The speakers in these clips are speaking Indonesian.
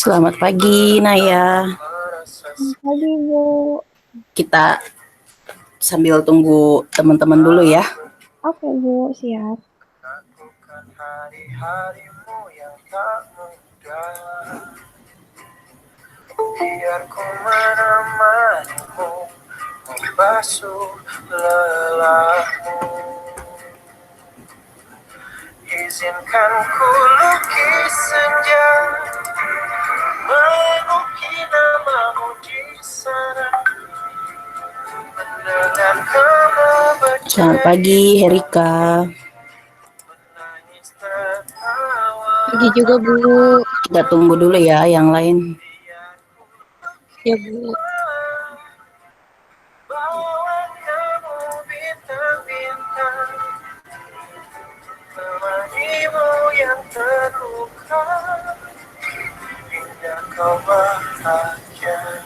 Selamat pagi, Naya. Selamat pagi, Bu. Kita sambil tunggu teman-teman dulu ya. Oke, Bu, siap. Hari-harimu yang tak mudah, biar ku menemanimu, membasuh lelahmu. Izinkan ku lukis senja, mengukir namamu di sana. Selamat pagi, Herika. Pagi juga, Bu. Kita tunggu dulu ya yang lain. Ya, Bu. Bawa kamu bintang-bintang, temanimu yang terluka, hingga kau bahagia.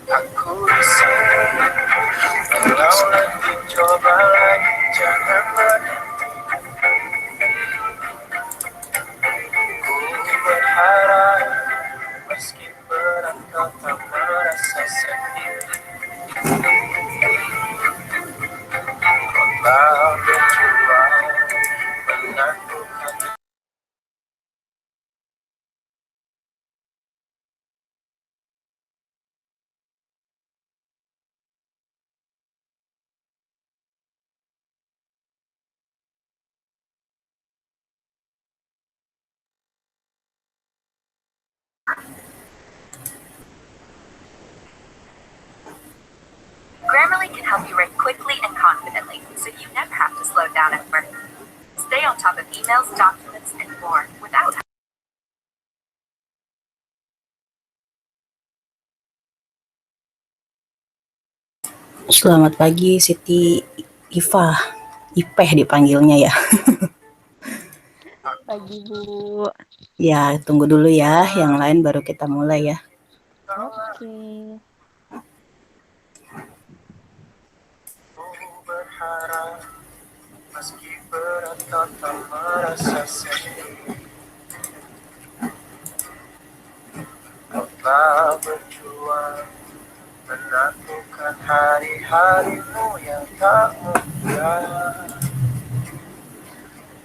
Aku di sini, kalau letih coba lagi, jangan berhenti. Ku berharap, meski berat kau tak merasa sendiri. Kau tak berjuang menakutkan. Grammarly can help you write quickly and confidently, so you never have to slow down at work. Stay on top of emails, documents, and more without. Selamat pagi, Siti Iva. Ipeh dipanggilnya ya. Pagi, Bu. Ya, tunggu dulu ya, yang lain baru kita mulai ya. Oke. Berharap, meski berat kau tak merasa sendiri. Kau telah berjuang menaklukan hari-harimu yang tak mudah.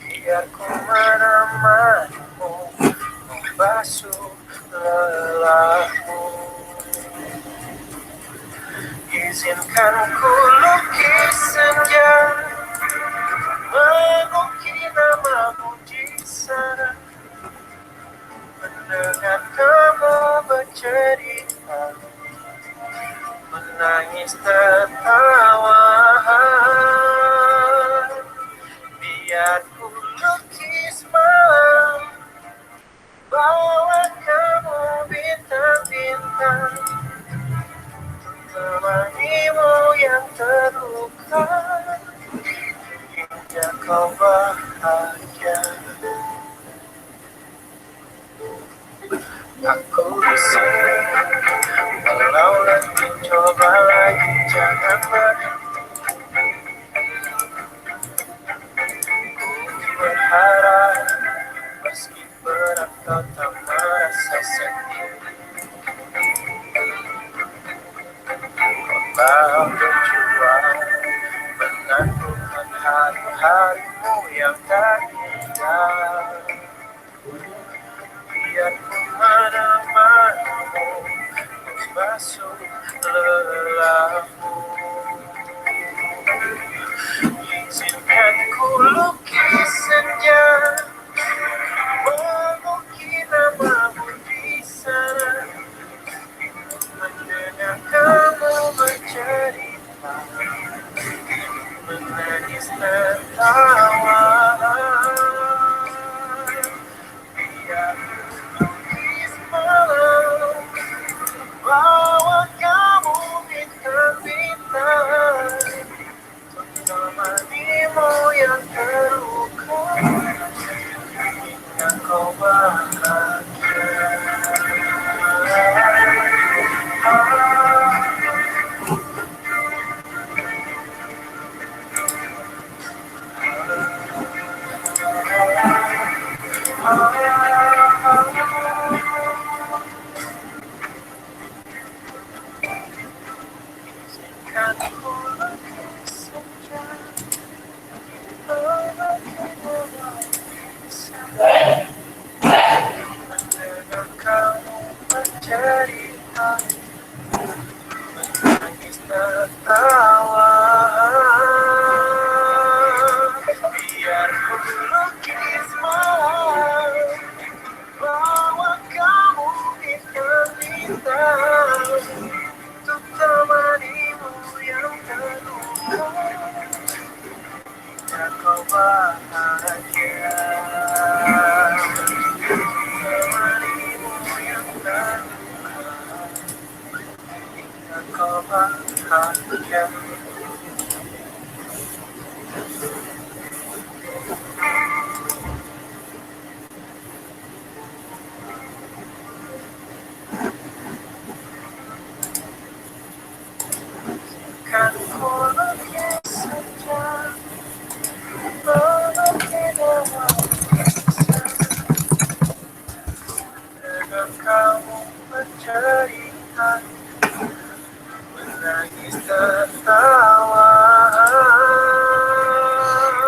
Biar ku menemanimu, membasuh lelahmu. Izinkan ku lukis senja, mengukir namamu di sana. Mendengar kamu bercerita, menangis tertawa. Biar ku lukis malam, bawa kamu bintang-bintang, temanimu yang terluka, hingga kau bahagia. Aku di sini, kalau letih coba lagi, jangan berhenti. Ku berharap, meski berat kau tak merasa sendiri. Kau tak berjuang menaklukan hari-harimu yang tak indah. Biar ku menemanimu, membasuh lelahmu. Izinkan ku lukis senja, mengukir namamu di sana. Mendengar kamu bercerita, menangis tertawa. Biar lukis malam, bawa kamu bintang-bintang, temanimu yang terluka, hingga kau bahagia.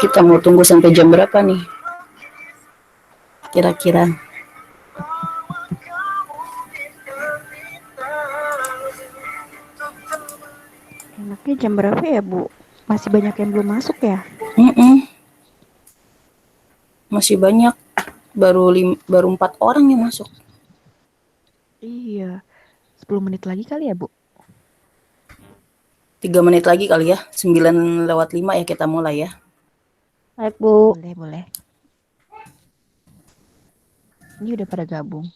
Kita mau tunggu sampai jam berapa nih? Kira-kira. Enaknya jam berapa ya, Bu? Masih banyak yang belum masuk ya? Masih banyak. Baru 4 orang yang masuk. Iya. 10 menit lagi kali ya, Bu? 3 menit lagi kali ya. 9:05 ya kita mulai ya. Baik, Bu. Boleh. Ini udah pada gabung.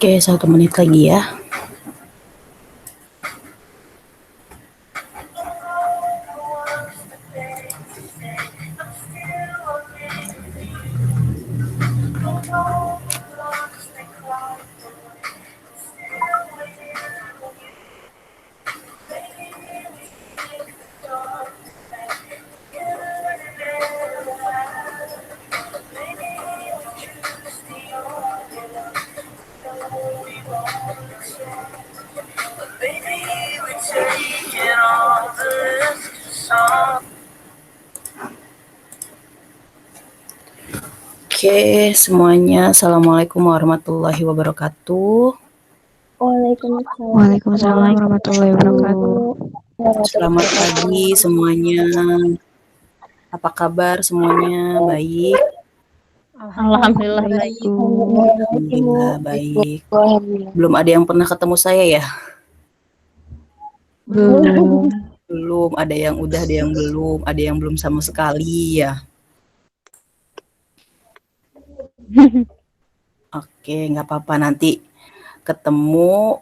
Oke, 1 menit lagi ya. Oke, semuanya. Assalamualaikum warahmatullahi wabarakatuh. Waalaikumsalam warahmatullahi wabarakatuh. Selamat pagi semuanya. Apa kabar semuanya? Baik? Alhamdulillah baik. Bu. Alhamdulillah baik. Belum ada yang pernah ketemu saya ya? Belum. Belum, ada yang udah, ada yang belum sama sekali ya. Oke, nggak apa-apa, nanti ketemu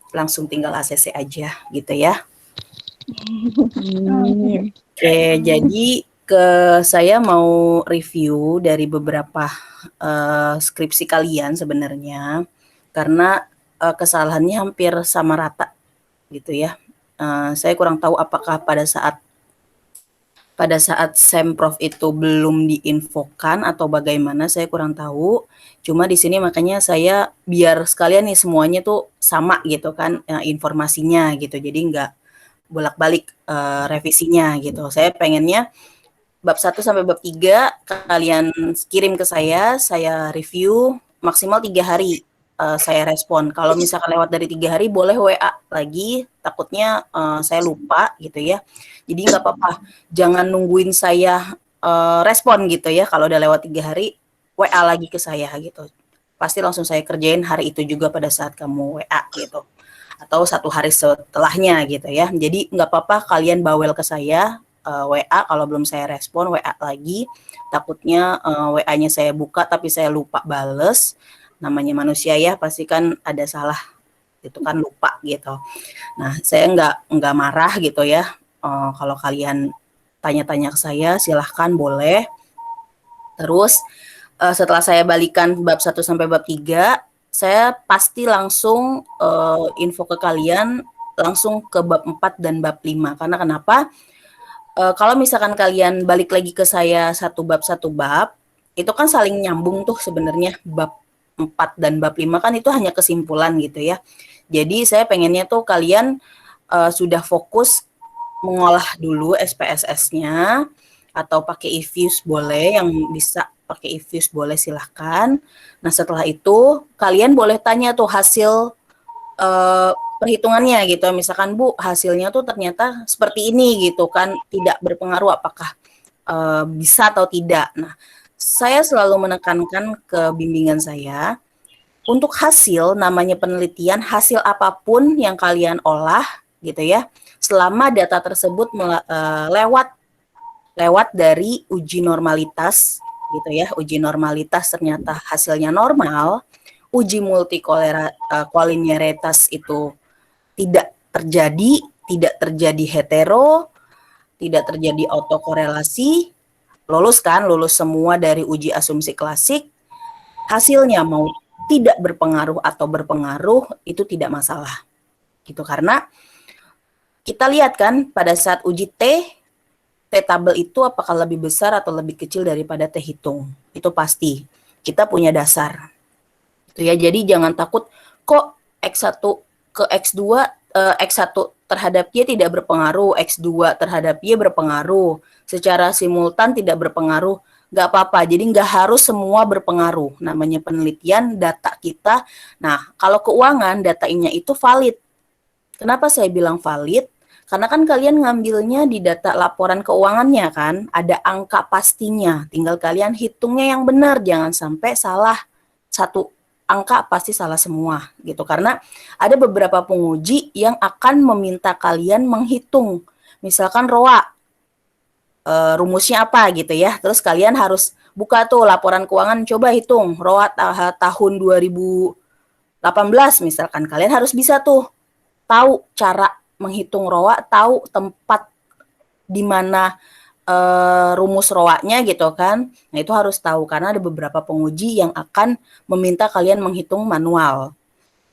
langsung tinggal ACC aja gitu ya. Amin. Oke, jadi saya mau review dari beberapa skripsi kalian sebenarnya, karena kesalahannya hampir sama rata gitu ya. Saya kurang tahu apakah pada saat Semprov itu belum diinfokan atau bagaimana, saya kurang tahu. Cuma di sini makanya saya biar sekalian nih semuanya tuh sama gitu kan informasinya gitu. Jadi nggak bolak-balik revisinya gitu. Saya pengennya bab 1 sampai bab 3 kalian kirim ke saya review maksimal 3 hari. Saya respon. Kalau misalkan lewat dari 3 hari boleh WA lagi, takutnya saya lupa gitu ya. Jadi nggak apa-apa, jangan nungguin saya respon gitu ya. Kalau udah lewat 3 hari, WA lagi ke saya gitu. Pasti langsung saya kerjain hari itu juga pada saat kamu WA gitu. Atau 1 hari setelahnya gitu ya. Jadi nggak apa-apa kalian bawel ke saya, WA kalau belum saya respon, WA lagi. Takutnya WA-nya saya buka tapi saya lupa bales. Namanya manusia ya, pasti kan ada salah, itu kan lupa gitu. Nah, saya nggak marah gitu ya. Kalau kalian tanya-tanya ke saya, silahkan boleh. Terus setelah saya balikan bab 1 sampai bab 3, saya pasti langsung info ke kalian langsung ke bab 4 dan bab 5. Karena kenapa? Kalau misalkan kalian balik lagi ke saya satu bab, itu kan saling nyambung tuh sebenarnya bab 4 dan bab 5 kan itu hanya kesimpulan gitu ya. Jadi saya pengennya tuh kalian sudah fokus mengolah dulu SPSS-nya atau pakai eViews boleh, yang bisa pakai eViews boleh silahkan. Nah setelah itu kalian boleh tanya tuh hasil perhitungannya gitu, misalkan Bu hasilnya tuh ternyata seperti ini gitu kan, tidak berpengaruh apakah bisa atau tidak. Nah saya selalu menekankan ke bimbingan saya, untuk hasil namanya penelitian, hasil apapun yang kalian olah gitu ya, selama data tersebut lewat dari uji normalitas gitu ya, uji normalitas ternyata hasilnya normal, uji multikolinearitas itu tidak terjadi hetero, tidak terjadi autokorelasi, lulus semua dari uji asumsi klasik, hasilnya mau tidak berpengaruh atau berpengaruh itu tidak masalah. Gitu, karena kita lihat kan pada saat uji T-tabel itu apakah lebih besar atau lebih kecil daripada T-hitung. Itu pasti. Kita punya dasar. Itu ya, jadi jangan takut kok X1 ke X2 X1 terhadap Y tidak berpengaruh, X2 terhadap Y berpengaruh, secara simultan tidak berpengaruh, nggak apa-apa. Jadi nggak harus semua berpengaruh. Namanya penelitian, data kita. Nah, kalau keuangan, datanya itu valid. Kenapa saya bilang valid? Karena kan kalian ngambilnya di data laporan keuangannya kan, ada angka pastinya. Tinggal kalian hitungnya yang benar, jangan sampai salah satu angka pasti salah semua gitu. Karena ada beberapa penguji yang akan meminta kalian menghitung, misalkan ROA, rumusnya apa gitu ya. Terus kalian harus buka tuh laporan keuangan, coba hitung ROA tahun 2018 misalkan. Kalian harus bisa tuh tahu cara menghitung ROA, tahu tempat di mana rumus ROA-nya gitu kan. Nah, itu harus tahu karena ada beberapa penguji yang akan meminta kalian menghitung manual.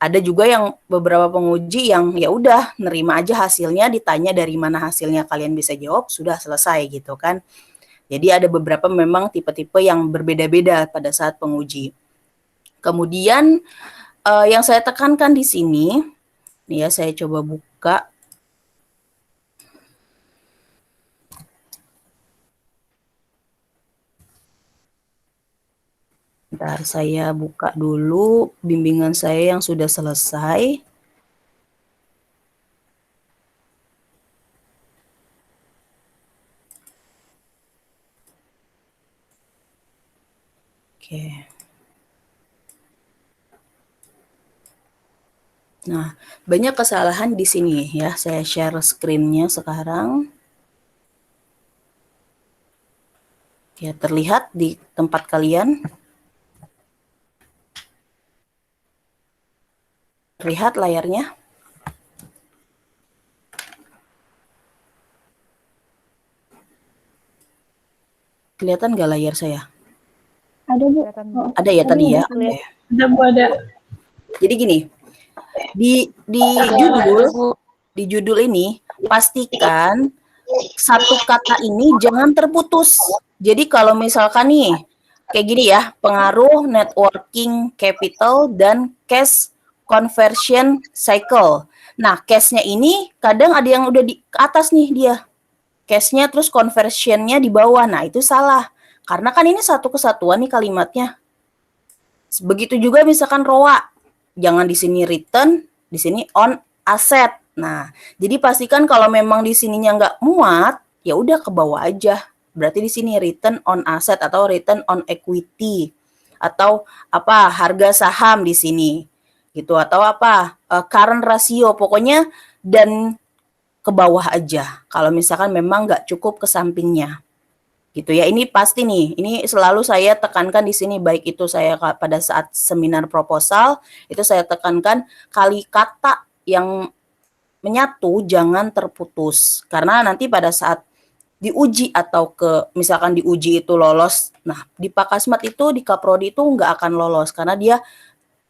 Ada juga yang beberapa penguji yang ya udah nerima aja hasilnya, ditanya dari mana hasilnya kalian bisa jawab, sudah selesai gitu kan. Jadi ada beberapa memang tipe-tipe yang berbeda-beda pada saat penguji. Kemudian yang saya tekankan di sini, nih ya saya coba buka. Bentar, saya buka dulu bimbingan saya yang sudah selesai. Oke. Nah, banyak kesalahan di sini ya. Saya share screen-nya sekarang. Ya, terlihat di tempat kalian? Terlihat layarnya? Kelihatan nggak layar saya? Ada Bu. Ada ya tadi ya? Oke. Ada Bu, ada. Jadi gini, di judul ini pastikan satu kata ini jangan terputus. Jadi kalau misalkan nih kayak gini ya, pengaruh networking capital dan cash conversion cycle. Nah, cash-nya ini kadang ada yang udah di atas nih dia. Cash-nya terus conversion-nya di bawah. Nah, itu salah. Karena kan ini satu kesatuan nih kalimatnya. Begitu juga misalkan ROA. Jangan di sini return, di sini on asset. Nah, jadi pastikan kalau memang di sininya nggak muat, ya udah ke bawah aja. Berarti di sini return on asset atau return on equity atau apa harga saham di sini gitu atau apa current ratio pokoknya dan ke bawah aja. Kalau misalkan memang nggak cukup ke sampingnya gitu ya. Ini pasti nih, ini selalu saya tekankan di sini baik itu saya pada saat seminar proposal itu saya tekankan kali kata yang menyatu jangan terputus karena nanti pada saat diuji atau ke misalkan diuji itu lolos, nah di Pakasmat itu di Kaprodi itu nggak akan lolos karena dia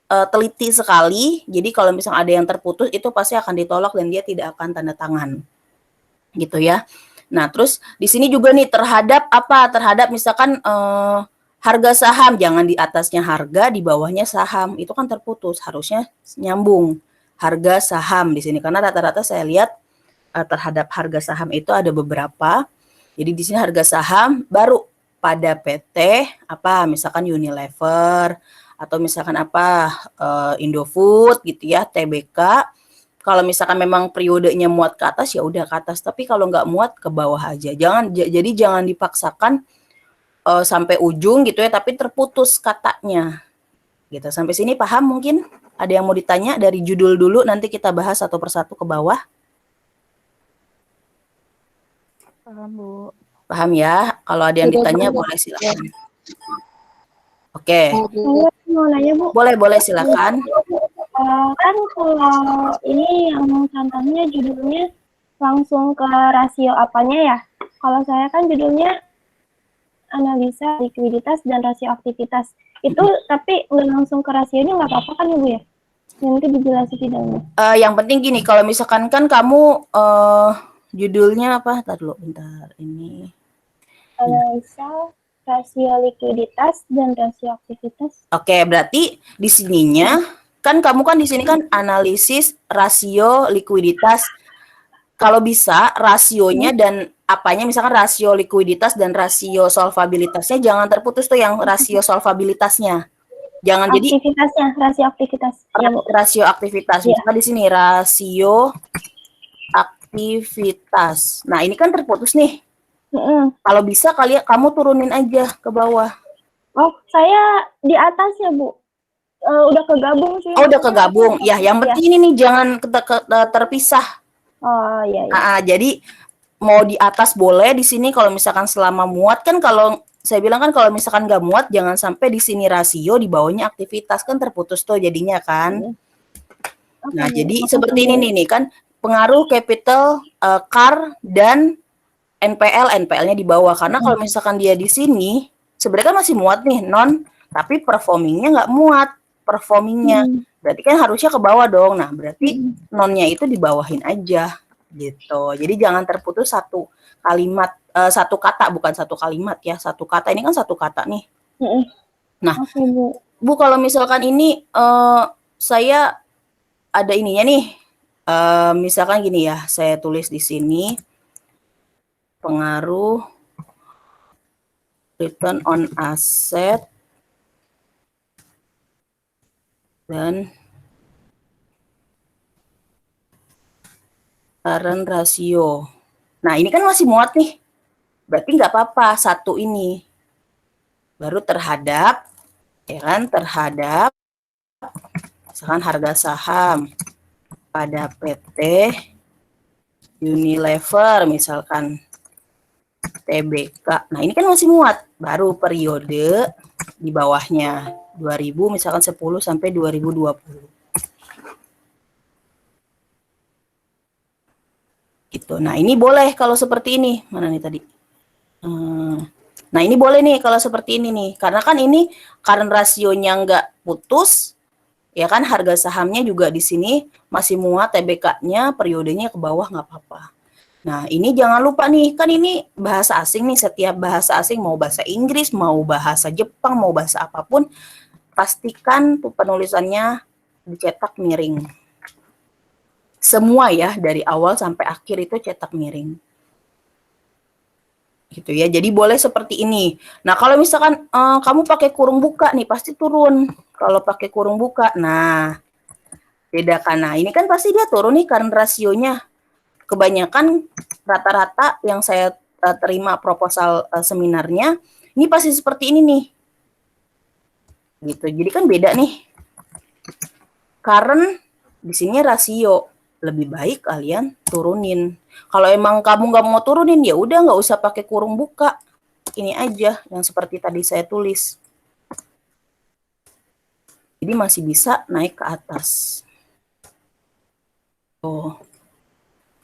teliti sekali. Jadi kalau misalnya ada yang terputus itu pasti akan ditolak dan dia tidak akan tanda tangan gitu ya. Nah, terus di sini juga nih terhadap apa? Terhadap misalkan harga saham, jangan di atasnya harga, di bawahnya saham. Itu kan terputus, harusnya nyambung. Harga saham di sini karena rata-rata saya lihat terhadap harga saham itu ada beberapa. Jadi di sini harga saham baru pada PT apa misalkan Unilever atau misalkan apa Indofood gitu ya, TBK. Kalau misalkan memang periodenya muat ke atas ya udah ke atas, tapi kalau nggak muat ke bawah aja. Jadi jangan dipaksakan sampai ujung gitu ya, tapi terputus katanya. Gitu. Sampai sini paham mungkin? Ada yang mau ditanya dari judul dulu nanti kita bahas satu persatu ke bawah. Paham Bu. Paham ya? Kalau ada yang ditanya boleh silakan. Oke. Saya mau nanya Bu, Boleh silakan. kan kalau ini yang contohnya judulnya langsung ke rasio apanya ya? Kalau saya kan judulnya analisa likuiditas dan rasio aktivitas. Itu tapi nggak langsung ke rasionya nggak apa-apa kan ya Bu ya? Nanti dijelasin di dalamnya. Yang penting gini, kalau misalkan kan kamu judulnya apa? Bentar dulu, bentar. Ini. Analisa rasio likuiditas dan rasio aktivitas. Oke, berarti di sininya kan kamu kan di sini kan analisis rasio likuiditas. Kalau bisa rasionya dan apanya misalkan rasio likuiditas dan rasio solvabilitasnya jangan terputus tuh yang rasio solvabilitasnya. Jangan jadi Aktivitasnya, rasio aktivitas. Ya, Bu. rasio aktivitas. Misalkan di sini rasio aktivitas. Nah, ini kan terputus nih. Kalau bisa kamu turunin aja ke bawah. Oh, saya di atas ya, Bu. Udah kegabung sih. Oh, udah kegabung. Ya, yang penting ini nih jangan terpisah. Oh, iya. Jadi mau di atas boleh di sini kalau misalkan selama muat kan kalau saya bilang kan kalau misalkan nggak muat jangan sampai di sini rasio di bawahnya aktivitas kan terputus tuh jadinya kan. Nah, jadi seperti ini nih kan pengaruh capital CAR dan NPL-nya di bawah karena kalau misalkan dia di sini sebenarnya kan masih muat nih tapi performingnya nggak muat performingnya berarti kan harusnya ke bawah dong. Nah berarti nonnya itu dibawahin aja gitu. Jadi jangan terputus satu kalimat satu kata bukan satu kalimat ya satu kata ini kan satu kata nih. Nah Bu kalau misalkan ini saya ada ininya nih misalkan gini ya saya tulis di sini pengaruh return on asset dan current ratio. Nah, ini kan masih muat nih. Berarti nggak apa-apa, satu ini. Baru terhadap, ya kan, terhadap misalkan harga saham pada PT Unilever, misalkan TBK. Nah, ini kan masih muat. Baru periode di bawahnya. 2000 misalkan 10 sampai 2020. Gitu. Nah, ini boleh kalau seperti ini. Mana nih tadi? Nah, ini boleh nih kalau seperti ini nih. Karena kan ini current rasionya nggak putus, ya kan, harga sahamnya juga di sini masih muat, TBK-nya periodenya ke bawah nggak apa-apa. Nah, ini jangan lupa nih, kan ini bahasa asing nih, setiap bahasa asing, mau bahasa Inggris, mau bahasa Jepang, mau bahasa apapun, pastikan tuh penulisannya dicetak miring. Semua ya, dari awal sampai akhir itu cetak miring. Gitu ya, jadi boleh seperti ini. Nah, kalau misalkan kamu pakai kurung buka nih, pasti turun. Kalau pakai kurung buka, nah, bedakan. Nah, ini kan pasti dia turun nih current rasionya. Kebanyakan rata-rata yang saya terima proposal seminarnya, ini pasti seperti ini nih. Gitu. Jadi kan beda nih. Current di sini rasio, lebih baik kalian turunin. Kalau emang kamu nggak mau turunin, ya udah nggak usah pakai kurung buka. Ini aja yang seperti tadi saya tulis. Jadi masih bisa naik ke atas. Oh,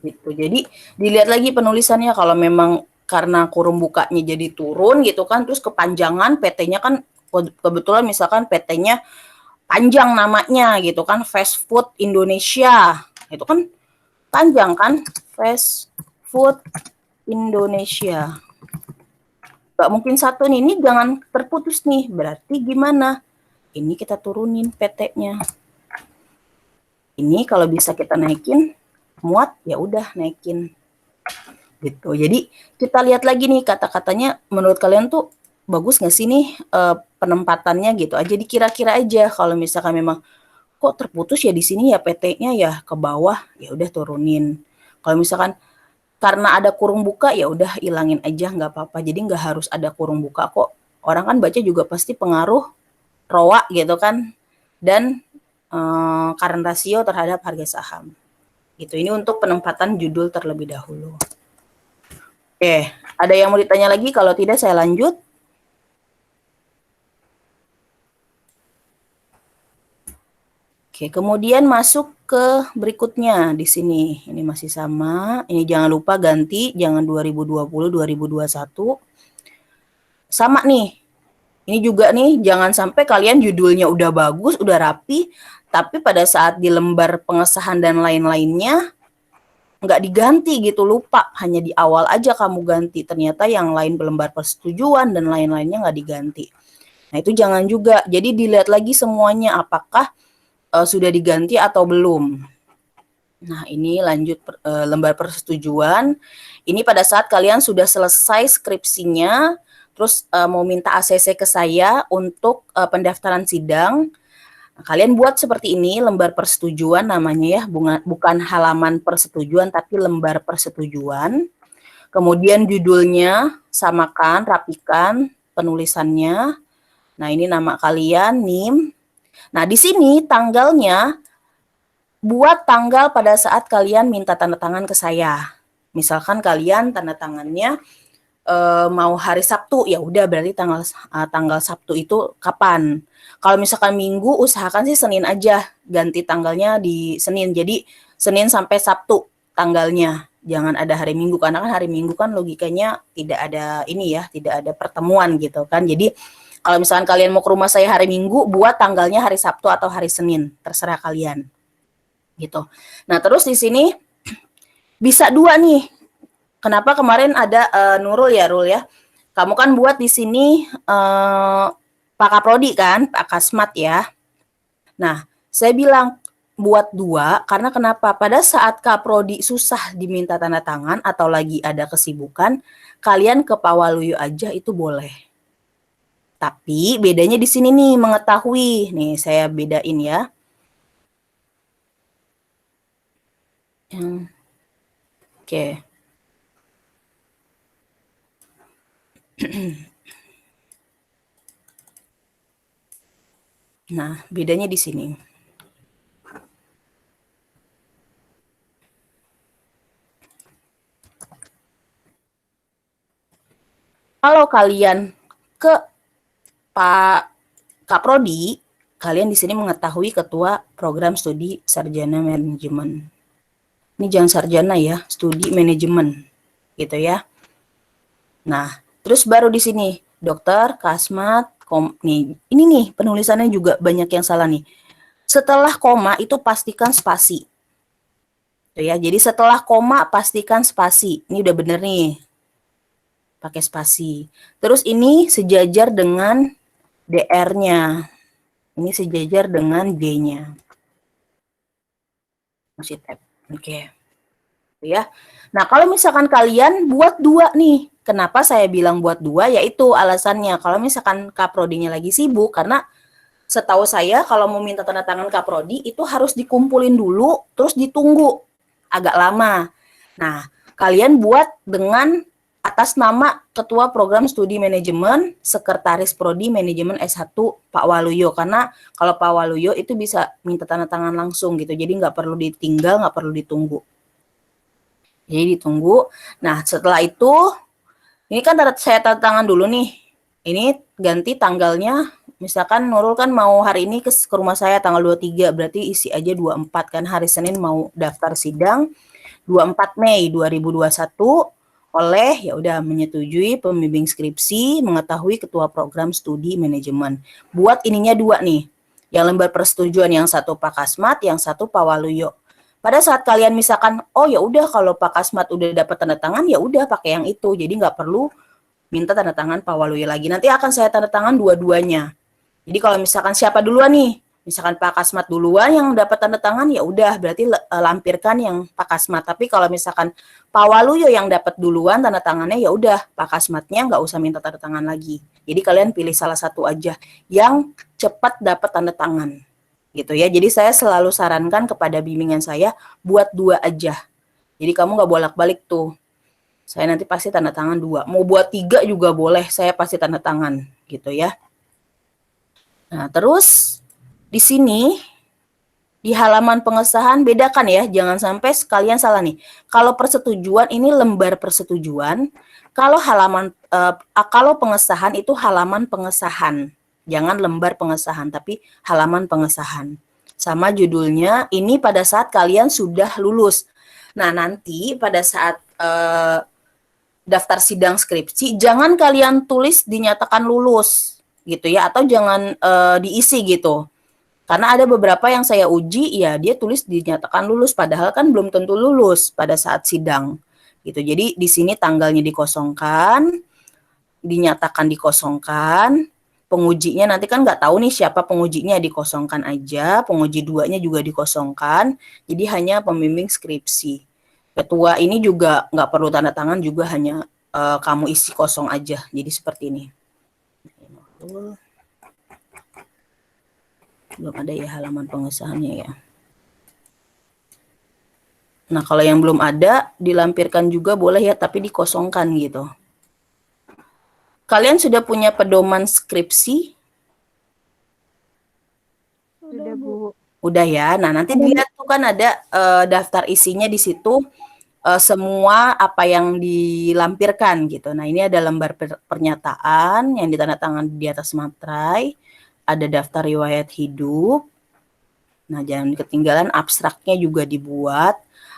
gitu. Jadi dilihat lagi penulisannya, kalau memang karena kurung bukanya jadi turun gitu kan, terus kepanjangan PT-nya kan kebetulan misalkan PT-nya panjang namanya gitu kan, Fast Food Indonesia. Itu kan panjang kan, Fast Food Indonesia. Gak mungkin satu nih, ini jangan terputus nih. Berarti gimana? Ini kita turunin PT-nya. Ini kalau bisa kita naikin, muat ya udah naikin. Gitu. Jadi kita lihat lagi nih kata-katanya, menurut kalian tuh bagus nggak sih nih penempatannya gitu aja, dikira-kira aja. Kalau misalkan memang kok terputus ya di sini ya PT-nya ya ke bawah, ya udah turunin. Kalau misalkan karena ada kurung buka, ya udah ilangin aja, nggak apa-apa. Jadi nggak harus ada kurung buka kok. Orang kan baca juga pasti pengaruh ROA gitu kan, dan current rasio terhadap harga saham. Gitu. Ini untuk penempatan judul terlebih dahulu. Oke, ada yang mau ditanya lagi? Kalau tidak saya lanjut. Oke, kemudian masuk ke berikutnya di sini. Ini masih sama. Ini jangan lupa ganti, jangan 2020, 2021. Sama nih. Ini juga nih, jangan sampai kalian judulnya udah bagus, udah rapi, tapi pada saat di lembar pengesahan dan lain-lainnya nggak diganti gitu, lupa. Hanya di awal aja kamu ganti. Ternyata yang lain lembar persetujuan dan lain-lainnya nggak diganti. Nah, itu jangan juga. Jadi dilihat lagi semuanya, apakah sudah diganti atau belum. Nah, ini lanjut lembar persetujuan. Ini pada saat kalian sudah selesai skripsinya, terus mau minta ACC ke saya untuk pendaftaran sidang. Nah, kalian buat seperti ini, lembar persetujuan namanya ya, bukan halaman persetujuan, tapi lembar persetujuan. Kemudian judulnya, samakan, rapikan penulisannya. Nah, ini nama kalian, NIM. Nah, di sini tanggalnya, buat tanggal pada saat kalian minta tanda tangan ke saya. Misalkan kalian tanda tangannya mau hari Sabtu, ya udah berarti tanggal Sabtu itu kapan. Kalau misalkan Minggu, usahakan sih Senin aja, ganti tanggalnya di Senin. Jadi Senin sampai Sabtu tanggalnya. Jangan ada hari Minggu, karena kan hari Minggu kan logikanya tidak ada ini ya, tidak ada pertemuan gitu kan. Jadi kalau misalkan kalian mau ke rumah saya hari Minggu, buat tanggalnya hari Sabtu atau hari Senin, terserah kalian. Gitu. Nah, terus di sini bisa dua nih. Kenapa kemarin ada Nurul ya, Rul ya? Kamu kan buat di sini Pak Kaprodi kan, Pak Kasmat ya. Nah, saya bilang buat dua, karena kenapa? Pada saat Kaprodi susah diminta tanda tangan atau lagi ada kesibukan, kalian ke Pak Waluyo aja itu boleh. Tapi bedanya di sini nih, mengetahui. Nih, saya bedain ya. Oke. Nah, bedanya di sini. Kalau kalian ke Pak Kaprodi, kalian di sini mengetahui ketua program studi sarjana manajemen. Ini jangan sarjana ya, studi manajemen, gitu ya. Nah, terus baru di sini dokter, kasmat, nih ini nih penulisannya juga banyak yang salah nih. Setelah koma itu pastikan spasi. Tuh ya, jadi setelah koma pastikan spasi. Ini udah bener nih. Pakai spasi. Terus ini sejajar dengan DR-nya. Ini sejajar dengan D-nya. Masih tab. Oke. Ya. Nah, kalau misalkan kalian buat 2 nih. Kenapa saya bilang buat 2? Yaitu alasannya. Kalau misalkan Kaprodinya lagi sibuk, karena setahu saya kalau mau minta tanda tangan Kaprodi itu harus dikumpulin dulu, terus ditunggu agak lama. Nah, kalian buat dengan atas nama Ketua Program Studi Manajemen, Sekretaris Prodi Manajemen S1 Pak Waluyo. Karena kalau Pak Waluyo itu bisa minta tanda tangan langsung gitu. Jadi nggak perlu ditinggal, nggak perlu ditunggu. Jadi ditunggu. Nah, setelah itu, ini kan saya tanda tangan dulu nih. Ini ganti tanggalnya. Misalkan Nurul kan mau hari ini ke rumah saya tanggal 23, berarti isi aja 24 kan, hari Senin mau daftar sidang 24 Mei 2021 oleh ya udah menyetujui pembimbing skripsi, mengetahui ketua program studi manajemen. Buat ininya 2 nih. Yang lembar persetujuan yang satu Pak Kasmat, yang satu Pak Waluyo. Pada saat kalian misalkan, oh ya udah kalau Pak Kasmat udah dapat tanda tangan, ya udah pakai yang itu. Jadi nggak perlu minta tanda tangan Pak Waluyo lagi. Nanti akan saya tanda tangan dua-duanya. Jadi kalau misalkan siapa duluan nih, misalkan Pak Kasmat duluan yang dapat tanda tangan, ya udah berarti lampirkan yang Pak Kasmat. Tapi kalau misalkan Pak Waluyo yang dapat duluan tanda tangannya, ya udah Pak Kasmatnya nggak usah minta tanda tangan lagi. Jadi kalian pilih salah satu aja yang cepat dapat tanda tangan, gitu ya. Jadi saya selalu sarankan kepada bimbingan saya buat 2 aja. Jadi kamu nggak bolak-balik tuh. Saya nanti pasti tanda tangan 2. Mau buat 3 juga boleh, saya pasti tanda tangan, gitu ya. Nah, terus di sini di halaman pengesahan bedakan ya, jangan sampai sekalian salah nih. Kalau persetujuan ini lembar persetujuan, kalau kalau pengesahan itu halaman pengesahan. Jangan lembar pengesahan, tapi halaman pengesahan. Sama judulnya, ini pada saat kalian sudah lulus. Nah, nanti pada saat daftar sidang skripsi, jangan kalian tulis dinyatakan lulus gitu ya, atau jangan diisi gitu. Karena ada beberapa yang saya uji, ya dia tulis dinyatakan lulus, padahal kan belum tentu lulus pada saat sidang gitu. Jadi di sini tanggalnya dikosongkan, dinyatakan dikosongkan, pengujinya nanti kan nggak tahu nih siapa pengujinya, dikosongkan aja, penguji 2-nya juga dikosongkan, jadi hanya pembimbing skripsi. Ketua ini juga nggak perlu tanda tangan, juga hanya kamu isi kosong aja, jadi seperti ini. Belum ada ya halaman pengesahannya ya. Nah, kalau yang belum ada, dilampirkan juga boleh ya, tapi dikosongkan gitu. Kalian sudah punya pedoman skripsi? Sudah, Bu. Udah ya. Nah, nanti dilihat tuh kan ada daftar isinya di situ, semua apa yang dilampirkan gitu. Nah, ini ada lembar pernyataan yang ditandatangan di atas materai, ada daftar riwayat hidup. Nah, jangan ketinggalan abstraknya juga dibuat.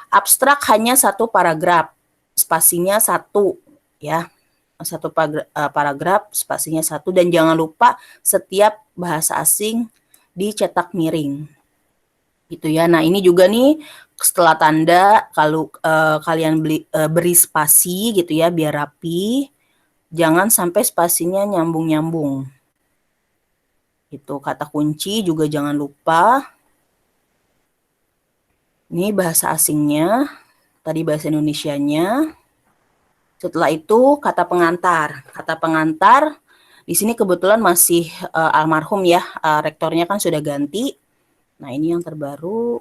Abstrak hanya 1 paragraf, spasinya 1 ya. 1 paragraf, spasinya 1, dan jangan lupa setiap bahasa asing dicetak miring. Gitu ya. Nah, ini juga nih setelah tanda, kalau kalian beri spasi gitu ya biar rapi. Jangan sampai spasinya nyambung-nyambung. Itu kata kunci juga jangan lupa. Ini bahasa asingnya, tadi bahasa Indonesianya. Setelah itu kata pengantar. Kata pengantar Di sini kebetulan masih almarhum ya, rektornya kan sudah ganti. Nah, ini yang terbaru.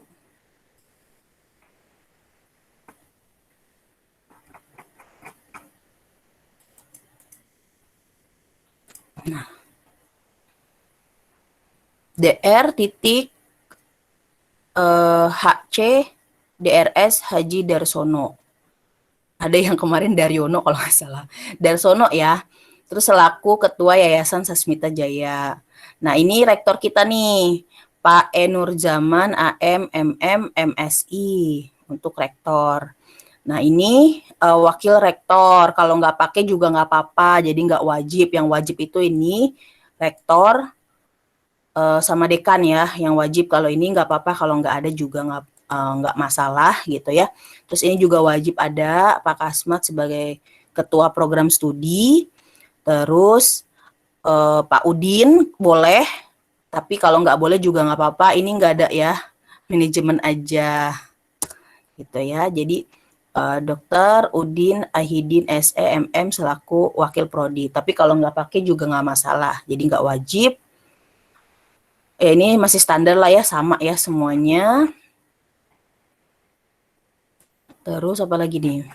Nah, DR titik HC DRS Haji Darsono. Ada yang kemarin Daryono kalau nggak salah. Darsono ya. Terus selaku Ketua Yayasan Sasmita Jaya. Nah, ini rektor kita nih, Pak Enur Zaman AM MM MSI untuk rektor. Nah, ini wakil rektor. Kalau nggak pakai juga nggak apa-apa. Jadi nggak wajib. Yang wajib itu ini rektor sama dekan ya. Yang wajib kalau ini nggak apa-apa. Kalau nggak ada juga nggak masalah gitu ya. Terus ini juga wajib ada Pak Kasmat sebagai ketua program studi. Terus Pak Udin boleh, tapi kalau nggak boleh juga nggak apa-apa. Ini nggak ada ya, manajemen aja gitu ya. Jadi Dr. Udin Ahidin SEMM selaku wakil prodi. Tapi kalau nggak pakai juga nggak masalah. Jadi nggak wajib. Ini masih standar lah ya, sama ya semuanya. Terus apa lagi nih?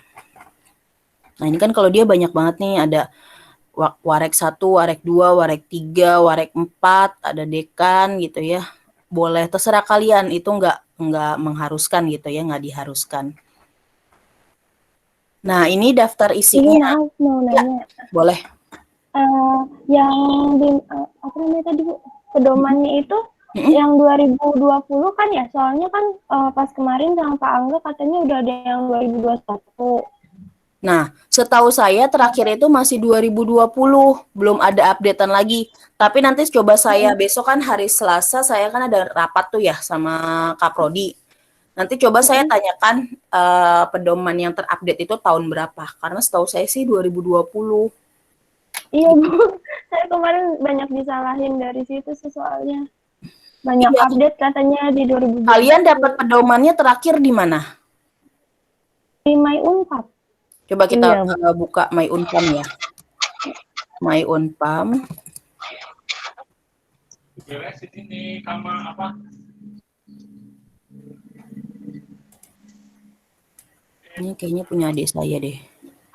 Nah, ini kan kalau dia banyak banget nih, ada warek 1, warek 2, warek 3, warek 4, ada dekan gitu ya. Boleh, terserah kalian, itu nggak mengharuskan gitu ya, nggak diharuskan. Nah, ini daftar Ini isinya. maaf mau Ya, nanya. boleh. Yang di apa namanya tadi Bu? Pedomannya itu yang 2020 kan ya? Soalnya kan pas kemarin sama Pak Angga katanya udah ada yang 2021. Nah, setahu saya terakhir itu masih 2020, belum ada updatean lagi. Tapi nanti coba saya besok kan hari Selasa, saya kan ada rapat tuh ya sama Kak Prodi. Nanti coba saya tanyakan pedoman yang terupdate itu tahun berapa. Karena setahu saya sih 2020. Iya Bu, saya kemarin banyak disalahin dari situ sih soalnya. Banyak Iya. update katanya di 2020. Kalian dapat pedomannya terakhir di mana? Di My Unpad. Coba kita Iya, buka My Unpam ya. My Unpam. Ini sama apa? Ini kayaknya punya adik saya deh.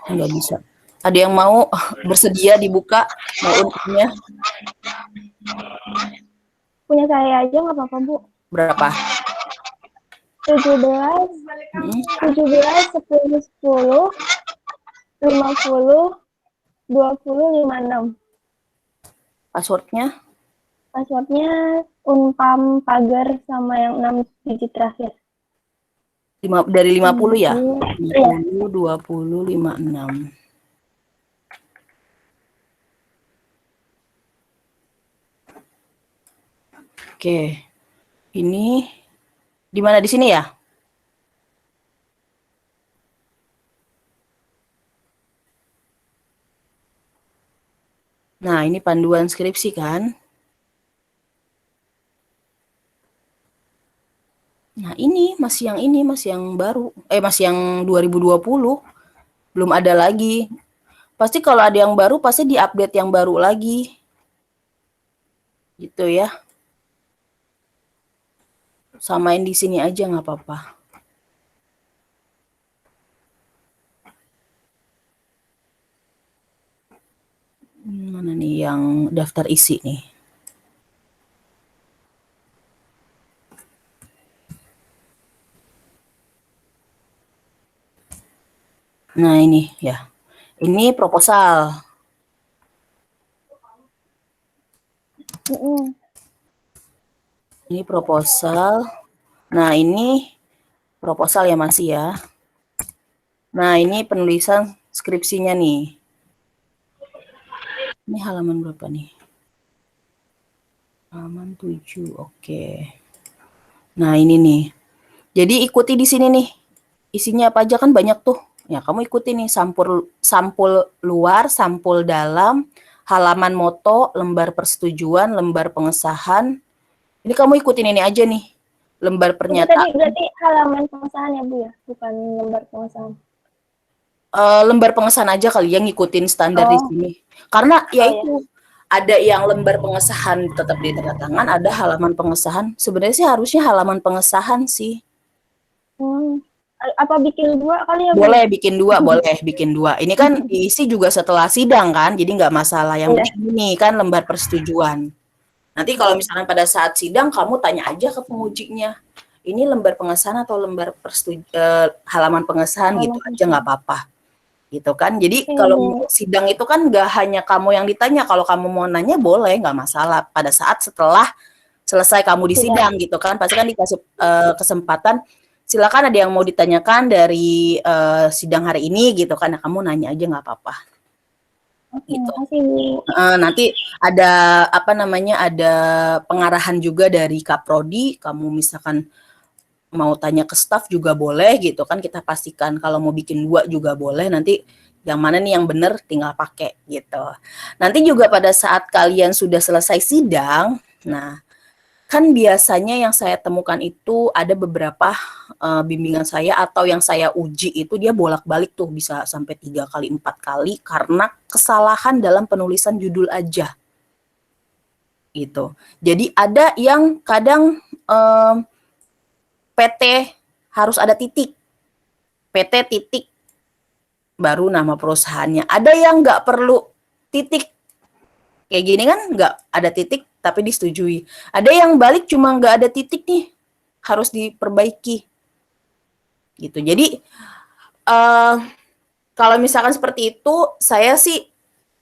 Nggak bisa. Ada yang mau bersedia dibuka My Unpamnya? Punya saya aja nggak apa-apa Bu. Berapa? 17, 17, 10, 10, 50, 20, 56. Passwordnya? Passwordnya Unpam pagar sama yang 6 digit terakhir. Dari 50 ya? Iya. 50, 20, 56. Oke. Ini di mana, di sini ya? Nah, ini panduan skripsi kan? Nah, ini masih yang baru. Masih yang 2020. Belum ada lagi. Pasti kalau ada yang baru, pasti diupdate yang baru lagi. Gitu ya. Samain di sini aja nggak apa-apa. Mana nih yang daftar isi nih? Nah, ini ya. Ini proposal. Ini proposal. Nah, ini proposal ya masih ya. Nah, ini penulisan skripsinya nih. Ini halaman berapa nih? Halaman 7, oke. Nah, ini nih. Jadi ikuti di sini nih. Isinya apa aja kan banyak tuh. Ya, kamu ikuti nih sampul luar, sampul dalam, halaman moto, lembar persetujuan, lembar pengesahan. Ini kamu ikutin ini aja nih. Lembar pernyataan. Tadi berarti halaman pengesahan ya Bu ya, bukan lembar pengesahan. Lembar pengesahan aja kali ya ngikutin standar di sini. Karena ya itu ada yang lembar pengesahan tetap ditandatangan, ada halaman pengesahan. Sebenarnya sih harusnya halaman pengesahan sih. Apa bikin 2 kali ya, Bu? Boleh bikin 2, boleh bikin 2. Ini kan diisi juga setelah sidang kan, jadi nggak masalah. Yang penting ini kan lembar persetujuan. Nanti kalau misalkan pada saat sidang kamu tanya aja ke pengujinya, ini lembar pengesahan atau lembar halaman pengesahan gitu aja nggak apa-apa. Gitu kan. Jadi kalau sidang itu kan nggak hanya kamu yang ditanya, kalau kamu mau nanya boleh, nggak masalah. Pada saat setelah selesai kamu di sidang gitu kan, pasti kan dikasih kesempatan, silakan ada yang mau ditanyakan dari sidang hari ini gitu kan, nah, kamu nanya aja nggak apa-apa. Gitu. Nanti ada ada pengarahan juga dari Kaprodi, kamu misalkan mau tanya ke staf juga boleh gitu kan, kita pastikan kalau mau bikin 2 juga boleh, nanti yang mana nih yang benar tinggal pakai gitu. Nanti juga pada saat kalian sudah selesai sidang, nah kan biasanya yang saya temukan itu ada beberapa bimbingan saya atau yang saya uji itu dia bolak-balik tuh bisa sampai 3 kali 4 kali karena kesalahan dalam penulisan judul aja gitu. Jadi ada yang kadang PT harus ada titik, PT titik baru nama perusahaannya. Ada yang nggak perlu titik, kayak gini kan nggak ada titik tapi disetujui. Ada yang balik cuma nggak ada titik nih, harus diperbaiki gitu. Jadi kalau misalkan seperti itu, saya sih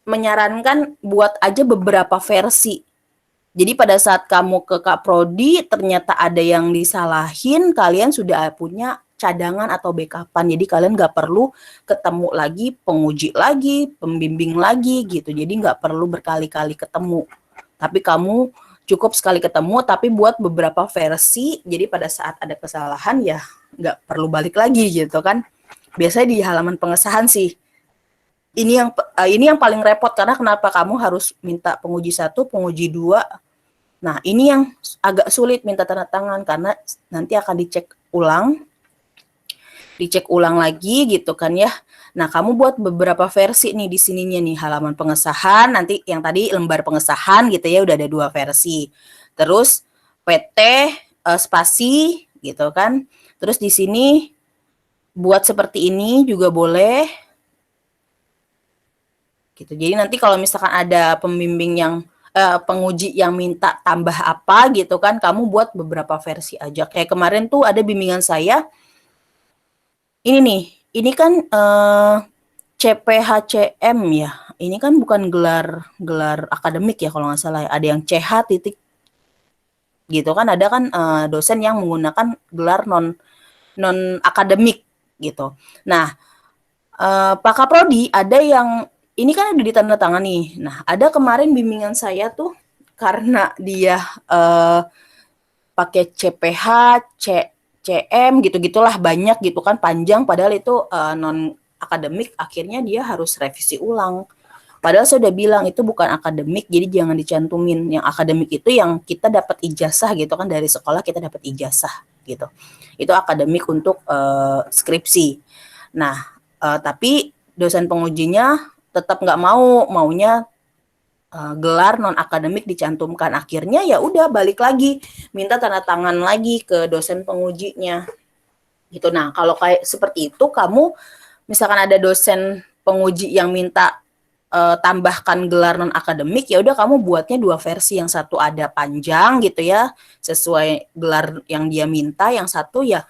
menyarankan buat aja beberapa versi. Jadi pada saat kamu ke Kaprodi ternyata ada yang disalahin, kalian sudah punya cadangan atau backupan. Jadi kalian nggak perlu ketemu lagi, penguji lagi, pembimbing lagi gitu. Jadi nggak perlu berkali-kali ketemu. Tapi kamu cukup sekali ketemu, tapi buat beberapa versi. Jadi pada saat ada kesalahan ya nggak perlu balik lagi gitu kan. Biasanya di halaman pengesahan sih. Ini yang paling repot karena kenapa kamu harus minta penguji 1, penguji 2. Nah, ini yang agak sulit minta tanda tangan karena nanti akan dicek ulang lagi gitu kan ya. Nah, kamu buat beberapa versi nih di sininya nih, halaman pengesahan, nanti yang tadi lembar pengesahan gitu ya udah ada 2 versi. Terus PT spasi gitu kan. Terus di sini buat seperti ini juga boleh. Gitu. Jadi nanti kalau misalkan ada pembimbing yang penguji yang minta tambah apa gitu kan, kamu buat beberapa versi aja. Kayak kemarin tuh ada bimbingan saya, ini nih, ini kan CPHCM ya, ini kan bukan gelar akademik ya kalau nggak salah ya, ada yang CH titik gitu kan, ada kan dosen yang menggunakan gelar non akademik gitu. Nah, Pak Kaprodi ada yang ini kan udah ditandatangani. Nah, ada kemarin bimbingan saya tuh karena dia pakai CPH, CM gitu-gitulah banyak gitu kan, panjang padahal itu non akademik, akhirnya dia harus revisi ulang. Padahal saya udah bilang itu bukan akademik, jadi jangan dicantumin. Yang akademik itu yang kita dapat ijazah gitu kan, dari sekolah kita dapat ijazah gitu. Itu akademik untuk skripsi. Nah, tapi dosen pengujinya tetap nggak maunya gelar non akademik dicantumkan. Akhirnya ya udah balik lagi minta tanda tangan lagi ke dosen pengujinya gitu. Nah, kalau kayak seperti itu, kamu misalkan ada dosen penguji yang minta tambahkan gelar non akademik, ya udah kamu buatnya 2 versi, yang satu ada panjang gitu ya sesuai gelar yang dia minta, yang satu ya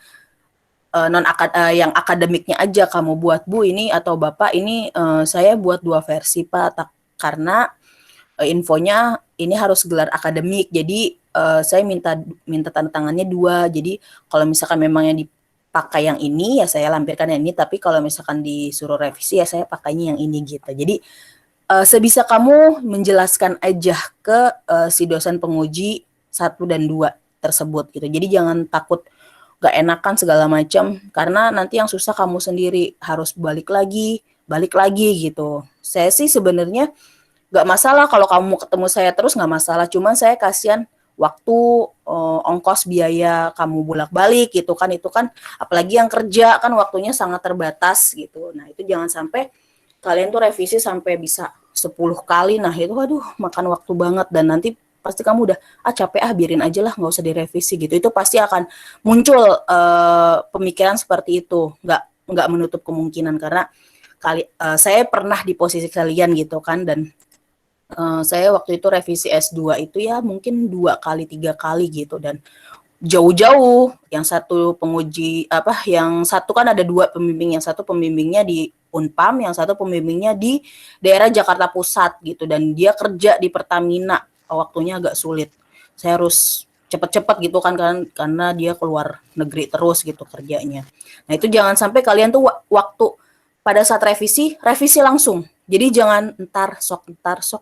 yang akademiknya aja kamu buat, Bu, ini atau Bapak ini saya buat 2 versi Pak, karena infonya ini harus gelar akademik, jadi saya minta tanda tangannya 2, jadi kalau misalkan memang yang dipakai yang ini ya saya lampirkan yang ini, tapi kalau misalkan disuruh revisi ya saya pakainya yang ini gitu. Jadi sebisa kamu menjelaskan aja ke si dosen penguji 1 dan 2 tersebut gitu. Jadi jangan takut gak enakan segala macam, karena nanti yang susah kamu sendiri, harus balik lagi gitu. Saya sih sebenarnya gak masalah kalau kamu ketemu saya terus, gak masalah, cuman saya kasihan waktu, ongkos biaya kamu bolak-balik gitu kan, itu kan apalagi yang kerja kan waktunya sangat terbatas gitu. Nah, itu jangan sampai kalian tuh revisi sampai bisa 10 kali. Nah, itu aduh makan waktu banget dan nanti pasti kamu udah capek biarin aja lah nggak usah direvisi gitu. Itu pasti akan muncul pemikiran seperti itu. Nggak menutup kemungkinan karena saya pernah di posisi kalian gitu kan dan saya waktu itu revisi S2 itu ya mungkin 2 kali 3 kali gitu dan jauh-jauh. Yang satu penguji yang satu kan ada 2 pembimbing, yang satu pembimbingnya di Unpam, yang satu pembimbingnya di daerah Jakarta Pusat gitu dan dia kerja di Pertamina. Waktunya agak sulit. Saya harus cepet-cepet gitu kan karena dia keluar negeri terus gitu kerjanya. Nah, itu jangan sampai kalian tuh waktu pada saat revisi langsung. Jadi jangan entar sok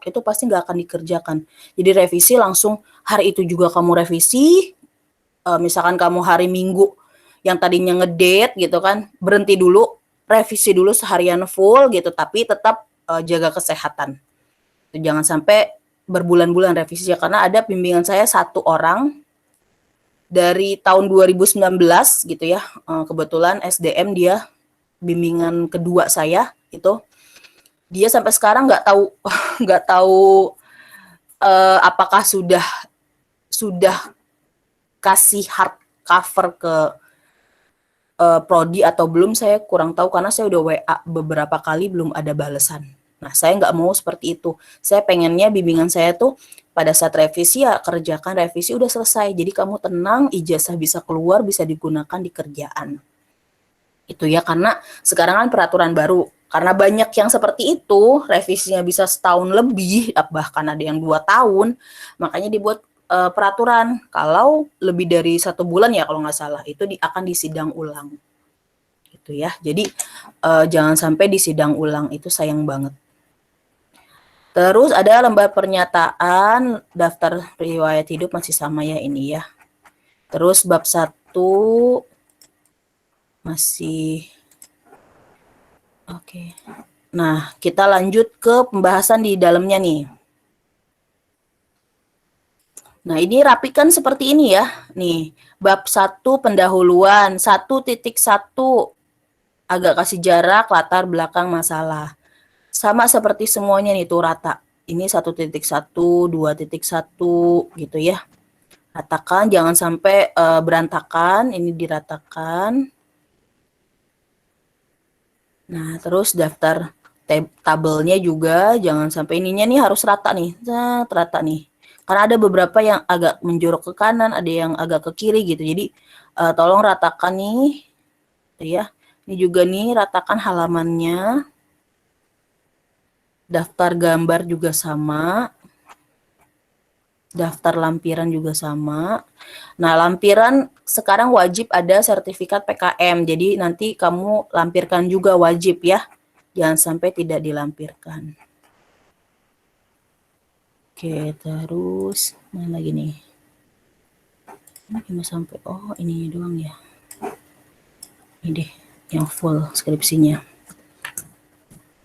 itu pasti nggak akan dikerjakan. Jadi revisi langsung hari itu juga kamu revisi. Misalkan kamu hari Minggu yang tadinya ngedate gitu kan, berhenti dulu, revisi dulu seharian full gitu, tapi tetap jaga kesehatan. Jangan sampai berbulan-bulan revisi ya, karena ada bimbingan saya 1 orang dari tahun 2019 gitu ya, kebetulan SDM dia bimbingan kedua saya itu, dia sampai sekarang nggak tahu apakah sudah kasih hard cover ke prodi atau belum, saya kurang tahu karena saya udah WA beberapa kali belum ada balasan. Nah, saya nggak mau seperti itu. Saya pengennya bimbingan saya tuh pada saat revisi ya kerjakan revisi udah selesai. Jadi kamu tenang, ijazah bisa keluar, bisa digunakan di kerjaan. Itu ya, karena sekarang kan peraturan baru. Karena banyak yang seperti itu, revisinya bisa setahun lebih, bahkan ada yang 2 tahun. Makanya dibuat peraturan. Kalau lebih dari 1 bulan ya kalau nggak salah, itu akan disidang ulang. Gitu ya. Jadi jangan sampai disidang ulang, itu sayang banget. Terus ada lembar pernyataan daftar riwayat hidup masih sama ya ini ya. Terus bab 1 masih oke. Nah, kita lanjut ke pembahasan di dalamnya nih. Nah, ini rapikan seperti ini ya. Nih, bab 1 pendahuluan 1.1 agak kasih jarak latar belakang masalah. Sama seperti semuanya nih tuh rata. Ini 1.1, 2.1 gitu ya. Ratakan, jangan sampai berantakan, ini diratakan. Nah, terus daftar tabelnya juga jangan sampai ininya nih harus rata nih. Rata nih. Karena ada beberapa yang agak menjorok ke kanan, ada yang agak ke kiri gitu. Jadi tolong ratakan nih. Ya. Ini juga nih ratakan halamannya. Daftar gambar juga sama. Daftar lampiran juga sama. Nah, lampiran sekarang wajib ada sertifikat PKM. Jadi nanti kamu lampirkan juga wajib ya. Jangan sampai tidak dilampirkan. Oke, terus mana lagi nih? Ini sampai ini doang ya. Ini deh yang full skripsinya.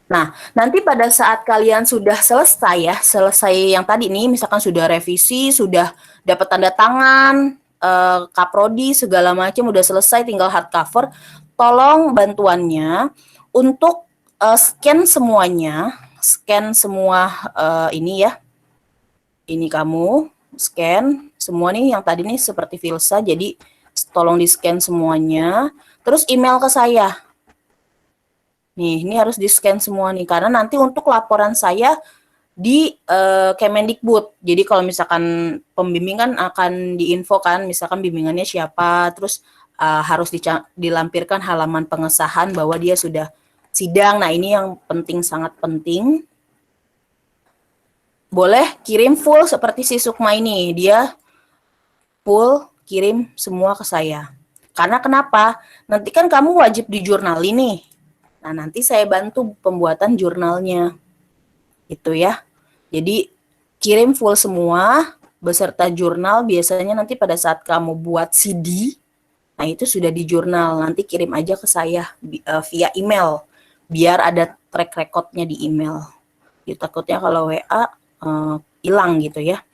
Nah, nanti pada saat kalian sudah selesai yang tadi nih, misalkan sudah revisi, sudah dapat tanda tangan, kaprodi, segala macam udah selesai, tinggal hard cover, tolong bantuannya untuk scan semuanya, scan semua ini ya, ini kamu, scan semua nih, yang tadi nih seperti Filsa, jadi tolong di-scan semuanya, terus email ke saya. Nih, ini harus di-scan semua nih, karena nanti untuk laporan saya di Kemendikbud. Jadi kalau misalkan pembimbingan akan diinfokan, misalkan bimbingannya siapa, terus harus dilampirkan halaman pengesahan bahwa dia sudah sidang. Nah, ini yang penting, sangat penting. Boleh kirim full seperti si Sukma ini, dia full kirim semua ke saya. Karena kenapa? Nanti kan kamu wajib dijurnalin nih. Nah, nanti saya bantu pembuatan jurnalnya. Itu ya. Jadi, kirim full semua, beserta jurnal. Biasanya nanti pada saat kamu buat CD, nah itu sudah di jurnal. Nanti kirim aja ke saya via email. Biar ada track recordnya di email. Jadi, takutnya kalau WA hilang gitu ya.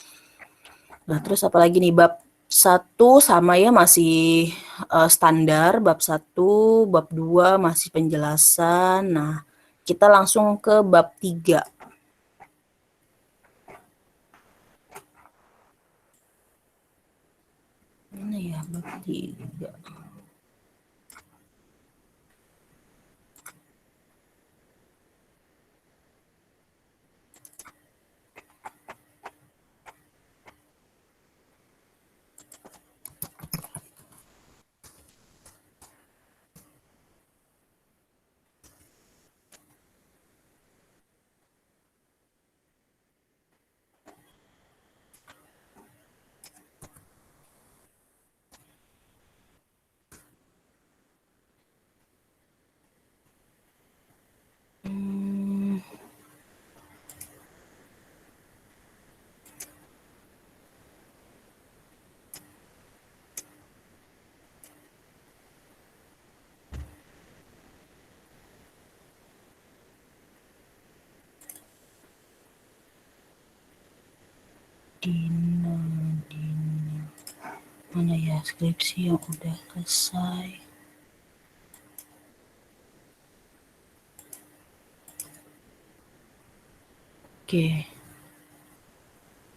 Nah, terus apalagi nih, bab 1 sama ya, masih standar, bab 1, bab 2 masih penjelasan. Nah, kita langsung ke bab 3. Mana ya bab 3? Dina, mana ya skripsi yang udah selesai? Oke.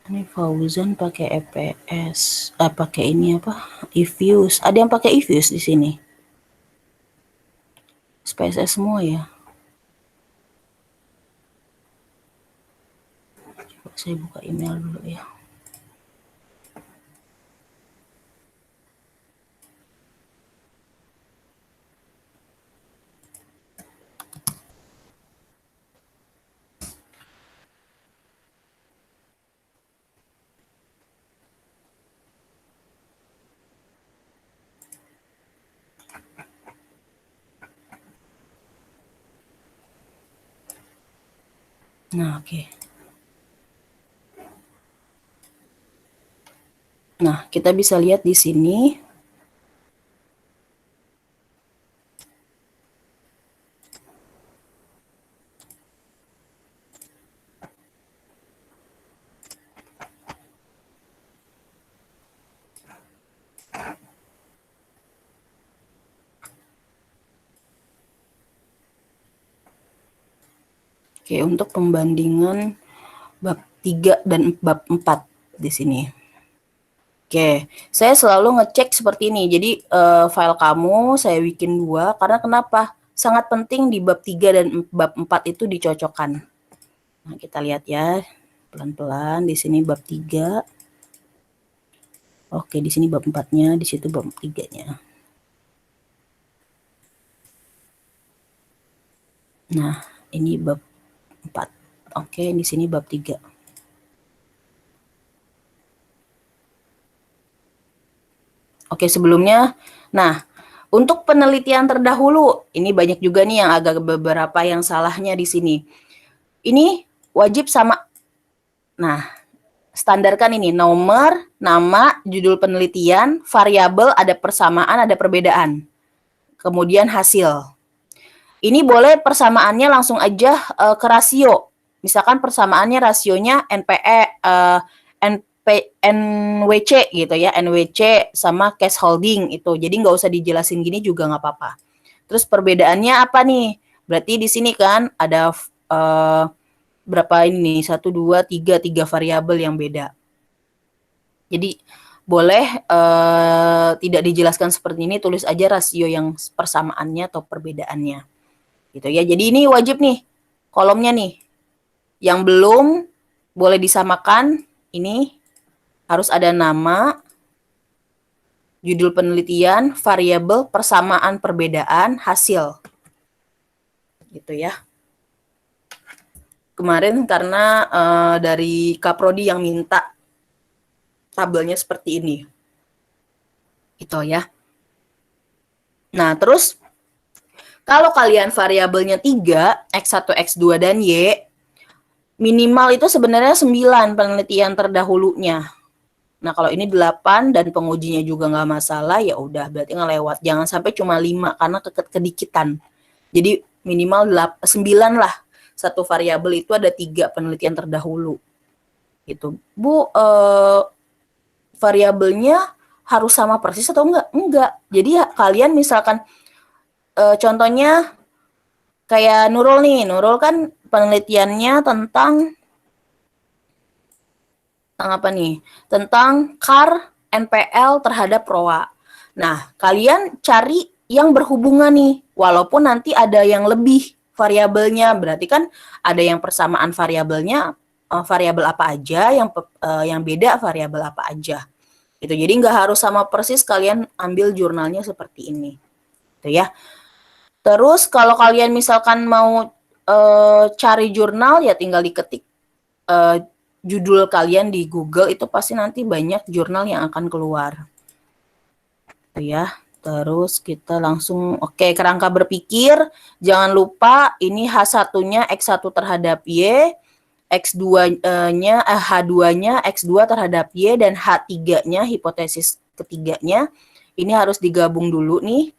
Ini Fauzan pakai EPS, pakai ini apa? eViews. Ada yang pakai eViews di sini? SPSS semua ya. Coba saya buka email dulu ya. Nah, oke. Nah, kita bisa lihat di sini. Oke, untuk pembandingan bab 3 dan bab 4 di sini. Oke, saya selalu ngecek seperti ini. Jadi file kamu saya bikin 2 karena kenapa? Sangat penting di bab 3 dan bab 4 itu dicocokkan. Nah, kita lihat ya. Pelan-pelan di sini bab 3. Oke, di sini bab 4-nya, di situ bab 3-nya. Nah, ini bab 4. Oke, di sini bab 3. Oke, sebelumnya, nah, untuk penelitian terdahulu, ini banyak juga nih yang agak beberapa yang salahnya di sini. Ini wajib sama. Nah, standarkan ini nomor, nama, judul penelitian, variabel, ada persamaan, ada perbedaan. Kemudian hasil. Ini boleh persamaannya langsung aja ke rasio. Misalkan persamaannya rasionya NWC gitu ya, NWC sama cash holding itu. Jadi nggak usah dijelasin gini juga nggak apa-apa. Terus perbedaannya apa nih? Berarti di sini kan ada berapa ini? 1, 2, 3 variabel yang beda. Jadi boleh tidak dijelaskan seperti ini, tulis aja rasio yang persamaannya atau perbedaannya. Gitu ya. Jadi ini wajib nih kolomnya nih. Yang belum boleh disamakan, ini harus ada nama, judul penelitian, variabel, persamaan, perbedaan, hasil. Gitu ya. Kemarin karena dari Kaprodi yang minta tabelnya seperti ini. Gitu ya. Nah, terus kalau kalian variabelnya 3, X1, X2, dan Y, minimal itu sebenarnya 9 penelitian terdahulunya. Nah, kalau ini 8 dan pengujinya juga nggak masalah, ya udah berarti ngelewat. Jangan sampai cuma 5 karena kedikitan. Jadi minimal 9 lah. Satu variabel itu ada 3 penelitian terdahulu. Gitu. Bu, variabelnya harus sama persis atau enggak? Enggak. Jadi ya, kalian misalkan contohnya kayak Nurul nih. Nurul kan penelitiannya tentang apa nih? Tentang car NPL terhadap ROA. Nah, kalian cari yang berhubungan nih, walaupun nanti ada yang lebih variabelnya, berarti kan ada yang persamaan variabelnya, variabel apa aja, yang beda variabel apa aja. Gitu. Jadi nggak harus sama persis kalian ambil jurnalnya seperti ini. Gitu ya. Terus kalau kalian misalkan mau cari jurnal, ya tinggal diketik judul kalian di Google, itu pasti nanti banyak jurnal yang akan keluar. Gitu ya. Terus kita langsung, oke, kerangka berpikir, jangan lupa ini H1-nya X1 terhadap Y, X2-nya, H2-nya X2 terhadap Y, dan H3-nya, hipotesis ketiganya, ini harus digabung dulu nih.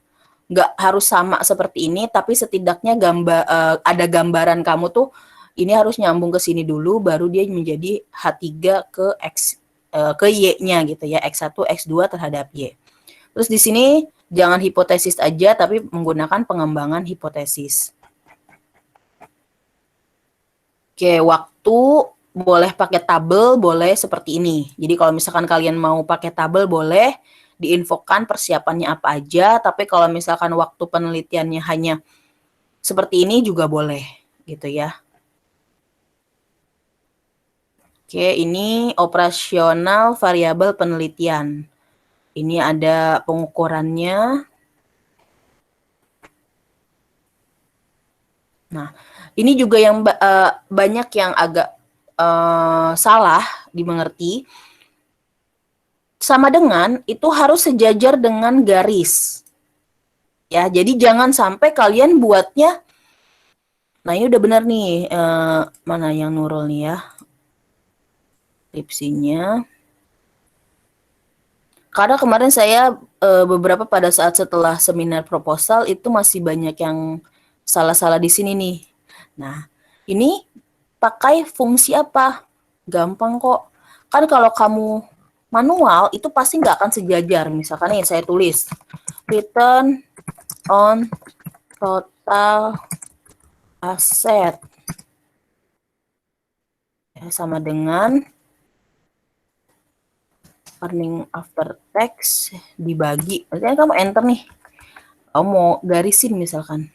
Nggak harus sama seperti ini, tapi setidaknya ada gambaran kamu tuh, ini harus nyambung ke sini dulu, baru dia menjadi H3 ke Y-nya gitu ya, X1, X2 terhadap Y. Terus di sini jangan hipotesis aja, tapi menggunakan pengembangan hipotesis. Oke, waktu boleh pakai tabel, boleh seperti ini. Jadi kalau misalkan kalian mau pakai tabel, boleh diinfokan persiapannya apa aja, tapi kalau misalkan waktu penelitiannya hanya seperti ini juga boleh, gitu ya. Oke, ini operasional variabel penelitian. Ini ada pengukurannya. Nah, ini juga yang banyak yang agak salah dimengerti. Sama dengan itu harus sejajar dengan garis. Ya, jadi jangan sampai kalian buatnya. Nah, ini udah benar nih. Mana yang Nurul nih ya? Skripsinya. Karena kemarin saya beberapa pada saat setelah seminar proposal itu masih banyak yang salah-salah di sini nih. Nah, ini pakai fungsi apa? Gampang kok. Kan kalau kamu manual itu pasti nggak akan sejajar. Misalkan nih saya tulis return on total asset ya, sama dengan earning after tax dibagi. Berarti kamu enter nih. Kamu mau garisin misalkan.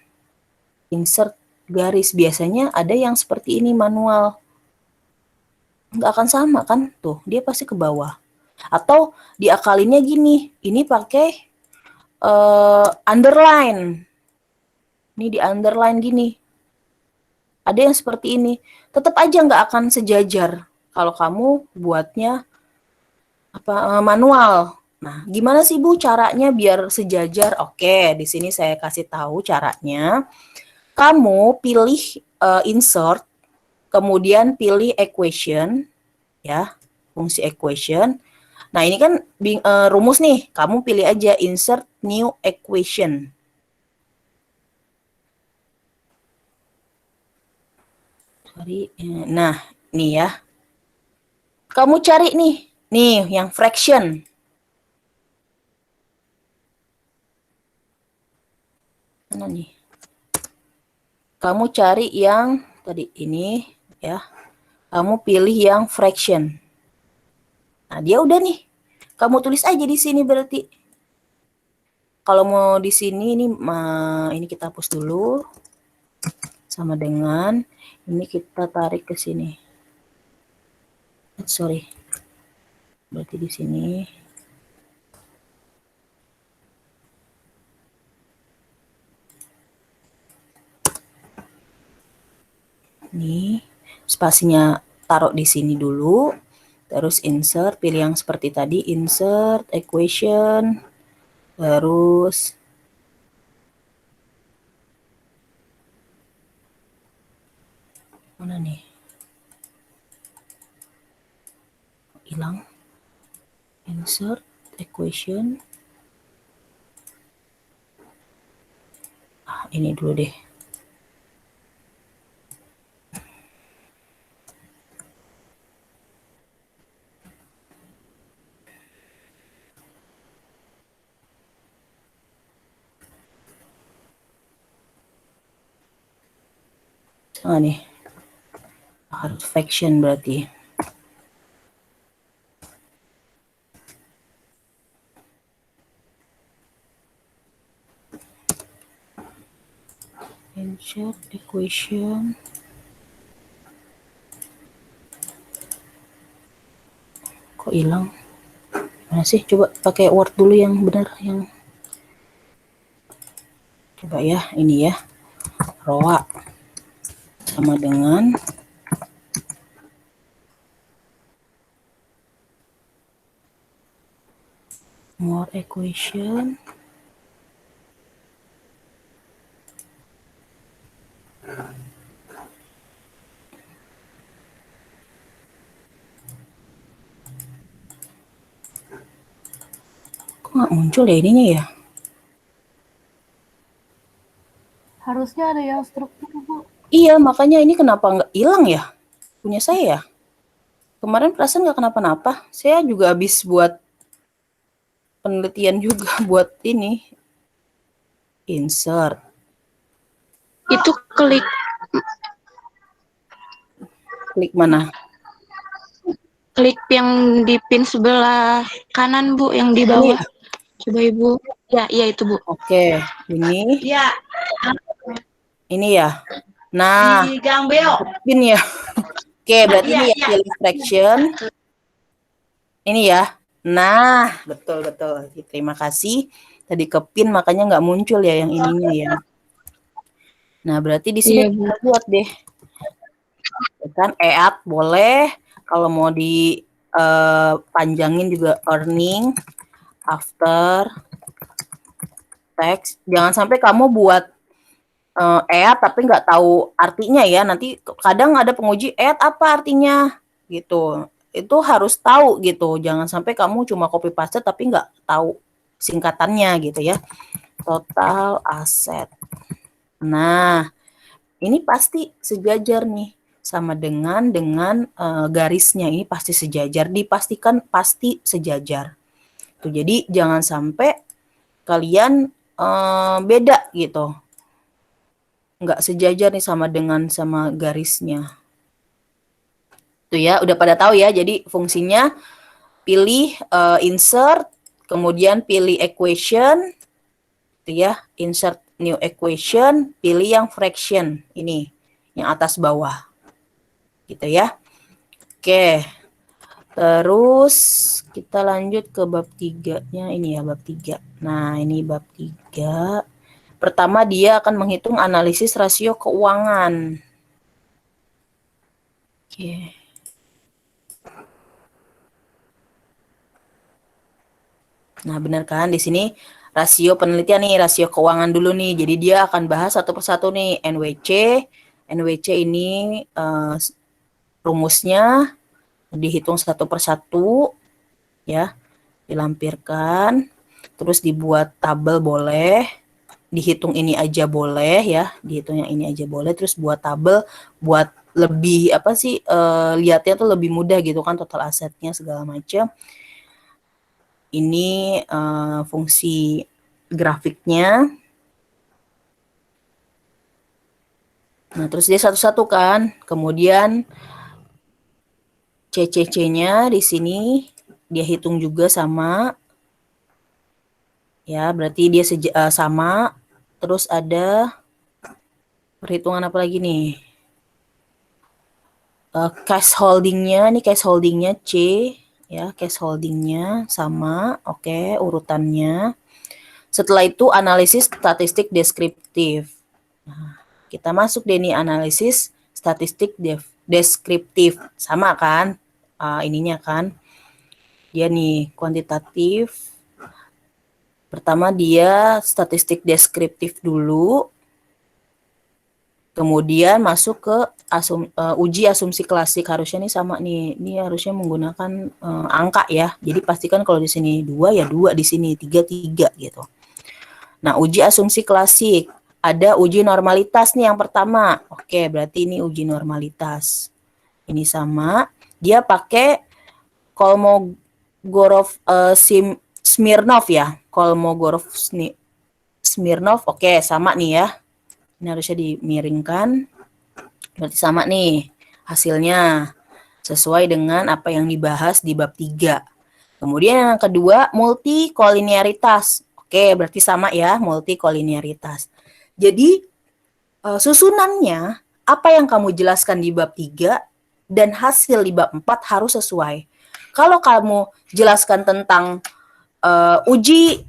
Insert garis. Biasanya ada yang seperti ini manual. Nggak akan sama kan? Tuh, dia pasti ke bawah. Atau diakalinnya gini. Ini pakai underline. Ini di underline gini. Ada yang seperti ini. Tetap aja nggak akan sejajar kalau kamu buatnya manual. Nah, gimana sih Bu caranya biar sejajar? Oke, di sini saya kasih tahu caranya. Kamu pilih insert, kemudian pilih equation, ya, fungsi equation. Nah, ini kan rumus nih. Kamu pilih aja insert new equation. Nah, nih ya. Kamu cari nih. Nih, yang fraction. Mana nih? Kamu cari yang tadi ini, ya. Kamu pilih yang fraction. Nah, dia udah nih. Kamu tulis aja di sini berarti. Kalau mau di sini, ini kita hapus dulu. Sama dengan, ini kita tarik ke sini. Sorry. Berarti di sini. Nih, spasinya taruh di sini dulu. Terus insert, pilih yang seperti tadi, insert, equation. Terus mana nih? Hilang. Insert, equation. Ini dulu deh. Nih. Harus fraction berarti. Insert equation. Kok hilang? Mana sih? Coba pakai Word dulu yang benar, yang coba ya, ini ya. Roa sama dengan more equation kok nggak muncul ya ininya ya? Harusnya ada yang struktur, Bu. Iya, makanya ini kenapa nggak hilang ya? Punya saya ya? Kemarin perasaan nggak kenapa-napa. Saya juga habis buat penelitian juga buat ini. Insert. Itu klik Mana? klik yang di pin sebelah kanan, Bu, yang di bawah. Coba Ibu. Ya, iya itu, Bu. Oke, ini. Ya, Ini ya. Nah, di Gang Beo. pin ya. Oke, berarti Iya, ini ya iya. pilih fraction. Ini ya. Nah, betul. Terima kasih. Tadi ke pin makanya nggak muncul ya yang ininya ya. Nah, berarti di sini Iya, Bu. kita buat deh. Kan EAT boleh. Kalau mau di panjangin juga earning after tax. Jangan sampai kamu buat EAT tapi nggak tahu artinya ya. Nanti kadang ada penguji EAT apa artinya gitu. Itu harus tahu gitu. Jangan sampai kamu cuma copy paste tapi nggak tahu singkatannya gitu ya. Total aset. Nah, ini pasti sejajar nih sama dengan garisnya, ini pasti sejajar, dipastikan pasti sejajar. Tuh, jadi jangan sampai kalian beda gitu. Nggak sejajar nih sama garisnya. Tuh ya, udah pada tahu ya. Jadi fungsinya pilih insert, kemudian pilih equation, tuh ya, insert new equation, pilih yang fraction ini, yang atas bawah. Gitu ya. Oke. Terus kita lanjut ke bab 3-nya ini ya, bab 3. Nah, ini bab 3. Pertama dia akan menghitung analisis rasio keuangan. Oke. Nah, benar kan di sini rasio penelitian nih, rasio keuangan dulu nih. Jadi dia akan bahas satu persatu nih, NWC. NWC ini rumusnya dihitung satu persatu ya, dilampirkan, terus dibuat tabel boleh, dihitung ini aja boleh ya, dihitung yang ini aja boleh, terus buat tabel buat lebih apa sih lihatnya tuh lebih mudah gitu kan, total asetnya segala macam. Ini fungsi grafiknya. Nah, terus dia satu-satu kan, kemudian CCC-nya di sini dia hitung juga sama. Ya, berarti dia sama. Terus ada perhitungan apa lagi nih? Cash holdingnya, nih cash holdingnya C. Ya, cash holdingnya sama. Oke, urutannya. Setelah itu analisis statistik deskriptif. Nah, kita masuk deh nih analisis statistik deskriptif. Sama kan? Ininya kan. Dia nih kuantitatif. Pertama dia statistik deskriptif dulu. Kemudian masuk ke uji asumsi klasik. Harusnya nih sama nih. Ini harusnya menggunakan angka ya. Jadi pastikan kalau di sini 2 ya 2, di sini 3 3 gitu. Nah, uji asumsi klasik. Ada uji normalitas nih yang pertama. Oke, berarti ini uji normalitas. Ini sama. Dia pakai Kolmogorov Smirnov ya. Kolmogorov Smirnov. Oke, sama nih ya. Ini harusnya dimiringkan. Berarti sama nih hasilnya. Sesuai dengan apa yang dibahas di bab 3. Kemudian yang kedua, multikolinearitas. Oke, berarti sama ya, multikolinearitas. Jadi susunannya, apa yang kamu jelaskan di bab 3 dan hasil di bab 4 harus sesuai. Kalau kamu jelaskan tentang uji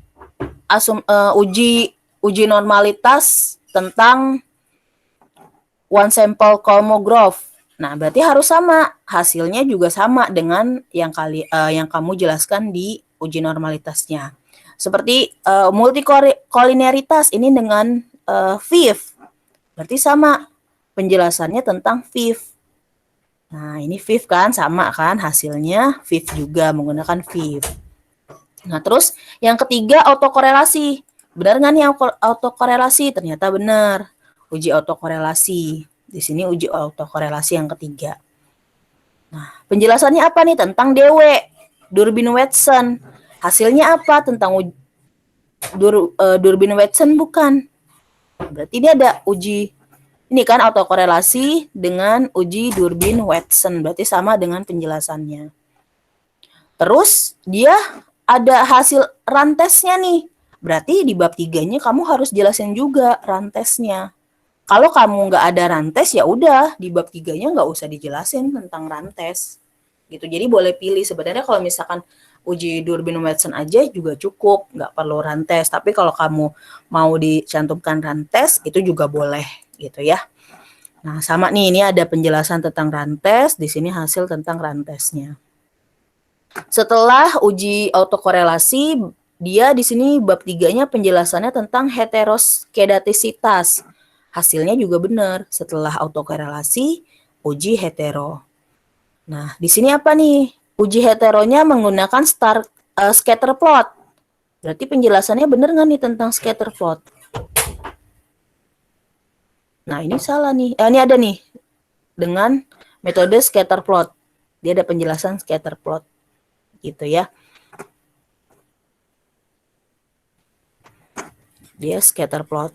normalitas tentang one sample Kolmogorov. Nah, berarti harus sama, hasilnya juga sama dengan yang kamu jelaskan di uji normalitasnya. Seperti multikolineritas ini dengan VIV. Berarti sama penjelasannya tentang VIV. Nah, ini VIV kan sama kan hasilnya VIV juga menggunakan VIV. Nah, terus yang ketiga autokorelasi. Benar nggak nih autokorelasi? Ternyata benar. Uji autokorelasi. Di sini uji autokorelasi yang ketiga. Nah, penjelasannya apa nih tentang DW, Durbin-Watson. Hasilnya apa tentang Durbin-Watson bukan? Berarti dia ada uji ini kan autokorelasi dengan uji Durbin-Watson. Berarti sama dengan penjelasannya. Terus dia ada hasil rantesnya nih. Berarti di bab 3-nya kamu harus jelasin juga rantesnya. Kalau kamu nggak ada rantes, ya udah di bab 3-nya nggak usah dijelasin tentang rantes. Gitu. Jadi boleh pilih. Sebenarnya kalau misalkan uji Durbin-Watson aja juga cukup, nggak perlu rantes. Tapi kalau kamu mau dicantumkan rantes, itu juga boleh gitu ya. Nah, sama nih, ini ada penjelasan tentang rantes, di sini hasil tentang rantesnya. Setelah uji autokorelasi, dia di sini bab 3-nya penjelasannya tentang heteroskedastisitas. Hasilnya juga benar. Setelah autokorelasi, uji hetero. Nah, di sini apa nih? Uji heteronya menggunakan scatter plot. Berarti penjelasannya benar nggak nih tentang scatter plot? Nah, ini salah nih. Ini ada nih. Dengan metode scatter plot. Dia ada penjelasan scatter plot. Gitu ya. Dia scatter plot.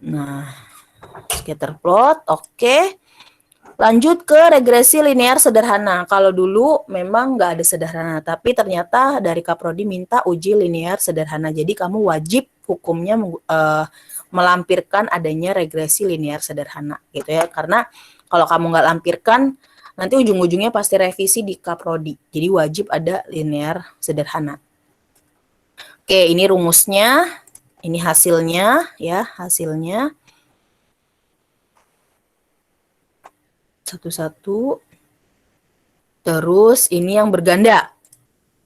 Nah, scatter plot, oke. Lanjut ke regresi linear sederhana. Kalau dulu memang nggak ada sederhana, tapi ternyata dari Kaprodi minta uji linear sederhana. Jadi kamu wajib hukumnya melampirkan adanya regresi linear sederhana, gitu ya. Karena kalau kamu nggak lampirkan, nanti ujung-ujungnya pasti revisi di Kaprodi. Jadi wajib ada linear sederhana. Oke, ini rumusnya, ini hasilnya, ya hasilnya. Satu-satu. Terus ini yang berganda.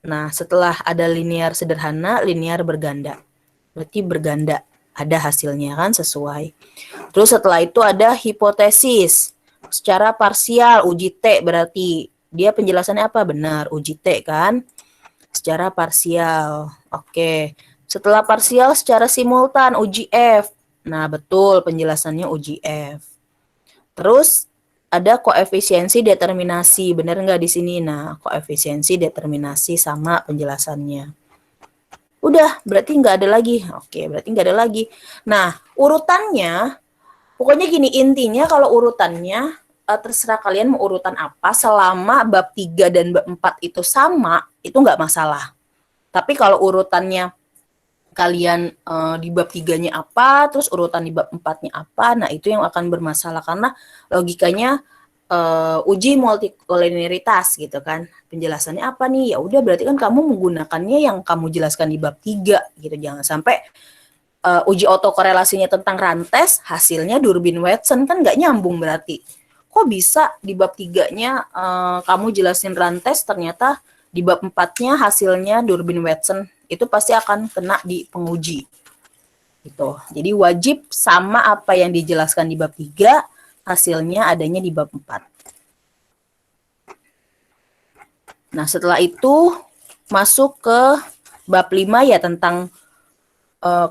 Nah, setelah ada linear sederhana, linear berganda. Berarti berganda. Ada hasilnya kan sesuai. Terus setelah itu ada hipotesis. Secara parsial, uji T berarti. Dia penjelasannya apa? Benar, uji T kan. Secara parsial. Oke. Setelah parsial, secara simultan, uji F. Nah, betul penjelasannya uji F. Terus ada koefisiensi determinasi, benar nggak di sini? Nah, koefisiensi determinasi sama penjelasannya. Udah, berarti nggak ada lagi. Oke, berarti nggak ada lagi. Nah, urutannya, pokoknya gini, intinya kalau urutannya, terserah kalian mau urutan apa, selama bab 3 dan bab 4 itu sama, itu nggak masalah. Tapi kalau urutannya kalian di bab 3-nya apa, terus urutan di bab 4-nya apa, nah itu yang akan bermasalah karena logikanya uji multikolineritas gitu kan. Penjelasannya apa nih? Ya udah berarti kan kamu menggunakannya yang kamu jelaskan di bab 3 gitu. Jangan sampai uji autokorelasinya tentang rantes, hasilnya Durbin-Watson kan nggak nyambung berarti. Kok bisa di bab 3-nya kamu jelasin rantes, ternyata di bab 4-nya hasilnya Durbin-Watson, itu pasti akan kena di penguji. Gitu. Jadi wajib sama apa yang dijelaskan di bab 3, hasilnya adanya di bab 4. Nah, setelah itu masuk ke bab 5 ya tentang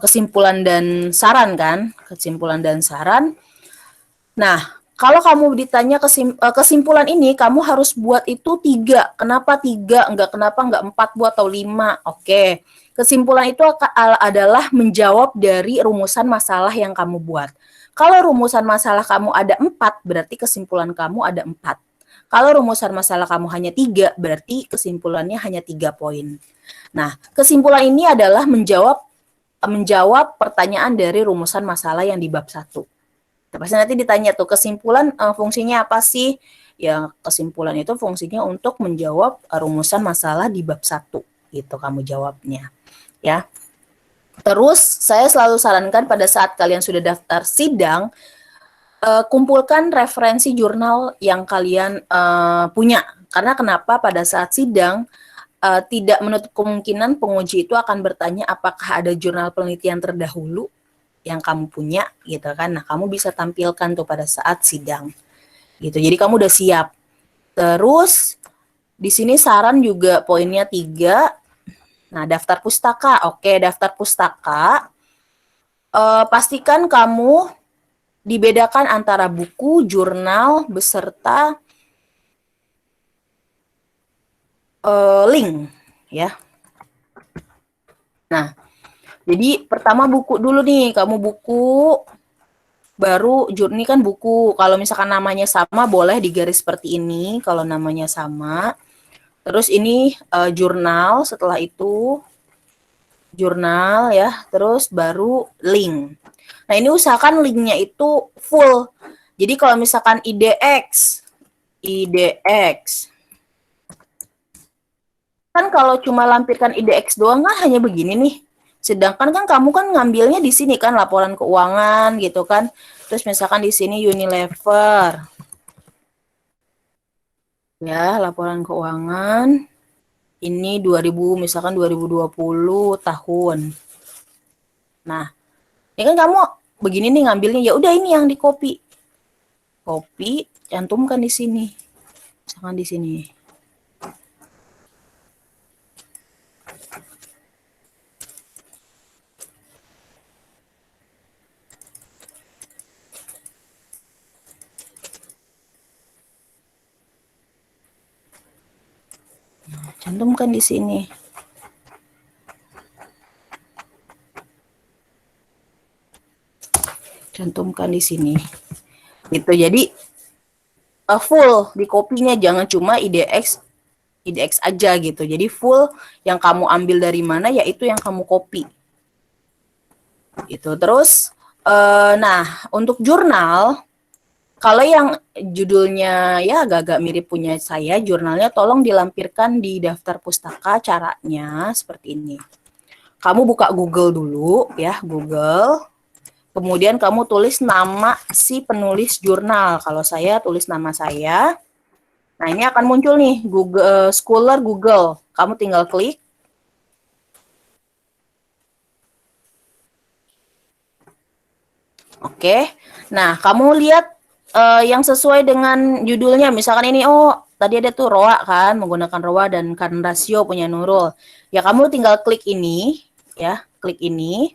kesimpulan dan saran kan? Kesimpulan dan saran. Nah, kalau kamu ditanya kesimpulan ini, kamu harus buat itu 3. Kenapa 3? Kenapa enggak 4 buat atau 5? Oke. Kesimpulan itu adalah menjawab dari rumusan masalah yang kamu buat. Kalau rumusan masalah kamu ada 4, berarti kesimpulan kamu ada 4. Kalau rumusan masalah kamu hanya 3, berarti kesimpulannya hanya 3 poin. Nah, kesimpulan ini adalah menjawab pertanyaan dari rumusan masalah yang di bab 1. Pasti nanti ditanya tuh kesimpulan fungsinya apa sih? Ya, kesimpulan itu fungsinya untuk menjawab rumusan masalah di bab 1. Gitu kamu jawabnya. Ya. Terus saya selalu sarankan pada saat kalian sudah daftar sidang, kumpulkan referensi jurnal yang kalian punya. Karena kenapa pada saat sidang tidak menutup kemungkinan penguji itu akan bertanya apakah ada jurnal penelitian terdahulu yang kamu punya gitu kan. Nah, kamu bisa tampilkan tuh pada saat sidang. Gitu. Jadi kamu udah siap. Terus di sini saran juga poinnya 3. Nah, daftar pustaka. Oke, daftar pustaka. Pastikan kamu dibedakan antara buku, jurnal, beserta link ya. Nah, jadi pertama buku dulu nih, kamu buku, baru ini kan buku. Kalau misalkan namanya sama boleh digaris seperti ini kalau namanya sama. Terus ini jurnal, setelah itu jurnal ya, terus baru link. Nah, ini usahakan linknya itu full. Jadi kalau misalkan IDX kan kalau cuma lampirkan IDX doang kan hanya begini nih. Sedangkan kan kamu kan ngambilnya di sini kan laporan keuangan gitu kan. Terus misalkan di sini Unilever. Ya, laporan keuangan. Ini 2000 misalkan 2020 tahun. Nah, ini kan kamu begini nih ngambilnya, ya udah ini yang di copy. Copy, cantumkan di sini. Misalkan di sini. Cantumkan di sini. Cantumkan di sini. Gitu. Jadi full di kopinya, jangan cuma IDX aja gitu. Jadi full yang kamu ambil dari mana yaitu yang kamu copy. Gitu. Terus nah, untuk jurnal kalau yang judulnya ya agak-agak mirip punya saya, jurnalnya tolong dilampirkan di daftar pustaka. Caranya seperti ini. Kamu buka Google dulu ya, Google. Kemudian kamu tulis nama si penulis jurnal. Kalau saya tulis nama saya. Nah, ini akan muncul nih Google Scholar Google. Kamu tinggal klik. Oke. Nah, kamu lihat yang sesuai dengan judulnya. Misalkan ini, oh tadi ada tuh ROA kan, menggunakan ROA dan current ratio punya Nurul. Ya kamu tinggal klik ini, ya, klik ini.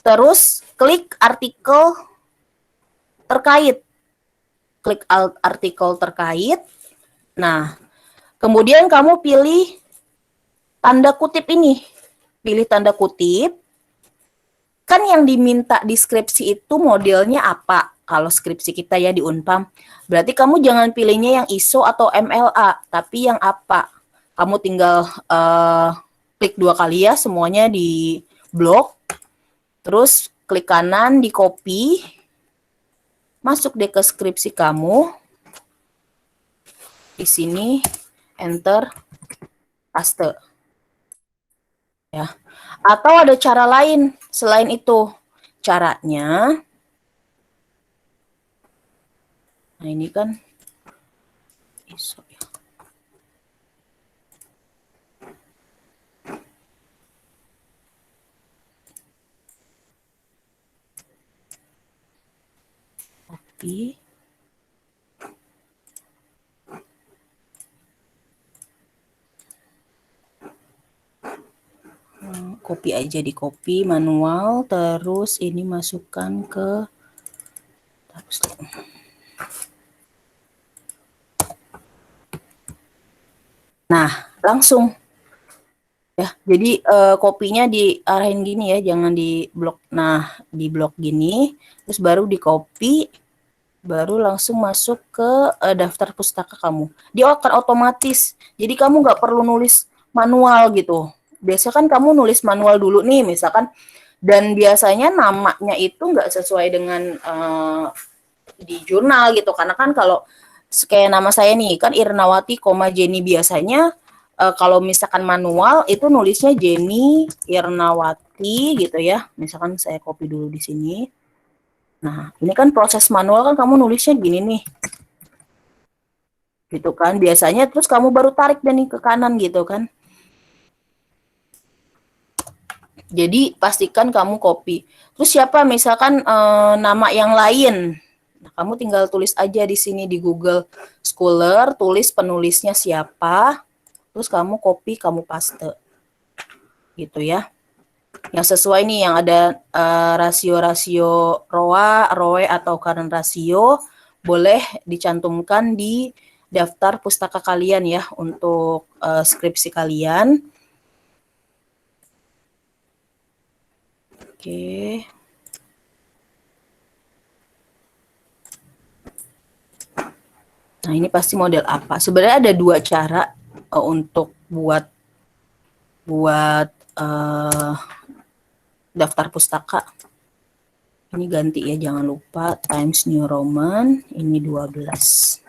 Terus klik artikel terkait. Klik artikel terkait. Nah, kemudian kamu pilih tanda kutip ini. Pilih tanda kutip. Kan yang diminta di skripsi itu modelnya apa? Kalau skripsi kita ya di Unpam, berarti kamu jangan pilihnya yang ISO atau MLA, tapi yang apa? Kamu tinggal klik 2 kali ya, semuanya di blok. Terus klik kanan di copy. Masuk deh ke skripsi kamu. Di sini enter, paste. Ya. Atau ada cara lain selain itu. Caranya, nah ini kan ISO ya. Copy. Copy aja, di copy manual, terus ini masukkan ke nah, langsung ya. Jadi kopinya diarahin gini ya, jangan di blok. Nah, di blok gini, terus baru di copy, baru langsung masuk ke daftar pustaka kamu. Dia akan otomatis. Jadi kamu nggak perlu nulis manual gitu. Biasanya kan kamu nulis manual dulu nih, misalkan, dan biasanya namanya itu nggak sesuai dengan di jurnal gitu. Karena kan kalau kayak nama saya nih kan Irnawati, Jenny, biasanya kalau misalkan manual itu nulisnya Jenny Irnawati gitu ya. Misalkan saya copy dulu di sini. Nah, ini kan proses manual kan kamu nulisnya gini nih. Gitu kan. Biasanya terus kamu baru tarik dan nih ke kanan gitu kan. Jadi pastikan kamu copy. Terus siapa misalkan nama yang lain. Nah, kamu tinggal tulis aja di sini di Google Scholar, tulis penulisnya siapa. Terus kamu copy, kamu paste. Gitu ya. Yang sesuai nih, yang ada rasio-rasio ROA, ROE, atau current ratio, boleh dicantumkan di daftar pustaka kalian ya, untuk skripsi kalian. Oke. Nah, ini pasti model apa? Sebenarnya ada dua cara untuk buat daftar pustaka. Ini ganti ya, jangan lupa Times New Roman, ini 12.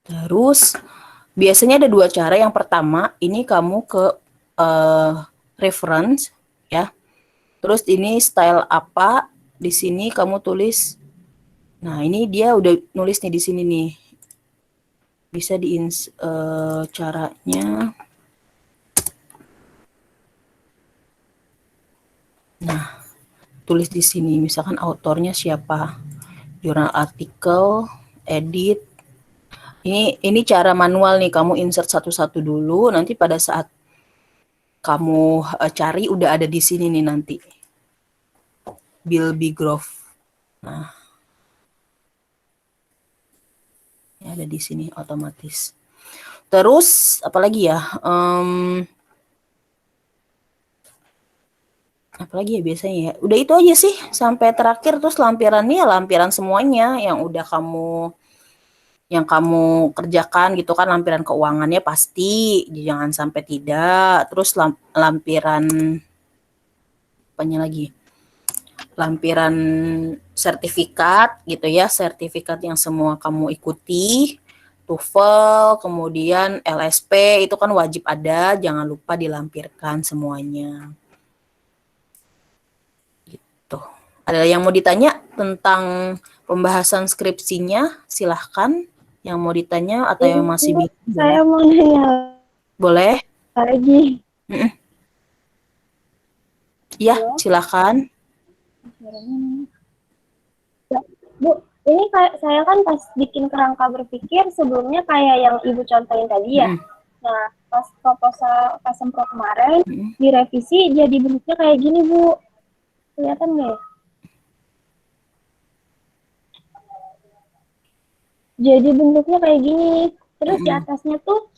Terus biasanya ada dua cara. Yang pertama, ini kamu ke reference ya. Terus ini style apa? Di sini kamu tulis. Nah, ini dia udah nulis nih di sini nih. Bisa caranya. Nah, tulis di sini misalkan autornya siapa, jurnal artikel, edit. Ini cara manual nih, kamu insert satu-satu dulu, nanti pada saat kamu cari udah ada di sini nih nanti. Bill B. Grove. Nah, ini ada di sini otomatis. Terus apalagi ya? Apalagi ya biasanya ya. Udah itu aja sih sampai terakhir. Terus lampirannya lampiran semuanya yang udah kamu kerjakan gitu kan, lampiran keuangannya pasti, jangan sampai tidak. Terus lampiran apanya lagi? Lampiran sertifikat gitu ya, sertifikat yang semua kamu ikuti, TOEFL, kemudian LSP itu kan wajib ada, jangan lupa dilampirkan semuanya. Gitu. Ada yang mau ditanya tentang pembahasan skripsinya? Silahkan. Yang mau ditanya atau yang masih bingung? Saya mau nanya. Boleh? Lagi. Iya, silahkan. Bu, ini kayak saya kan pas bikin kerangka berpikir sebelumnya kayak yang Ibu contohin tadi ya. Nah, pas proposal pas sempro kemarin direvisi jadi bentuknya kayak gini, Bu. Kelihatan nggak ya? Jadi bentuknya kayak gini. Terus di atasnya tuh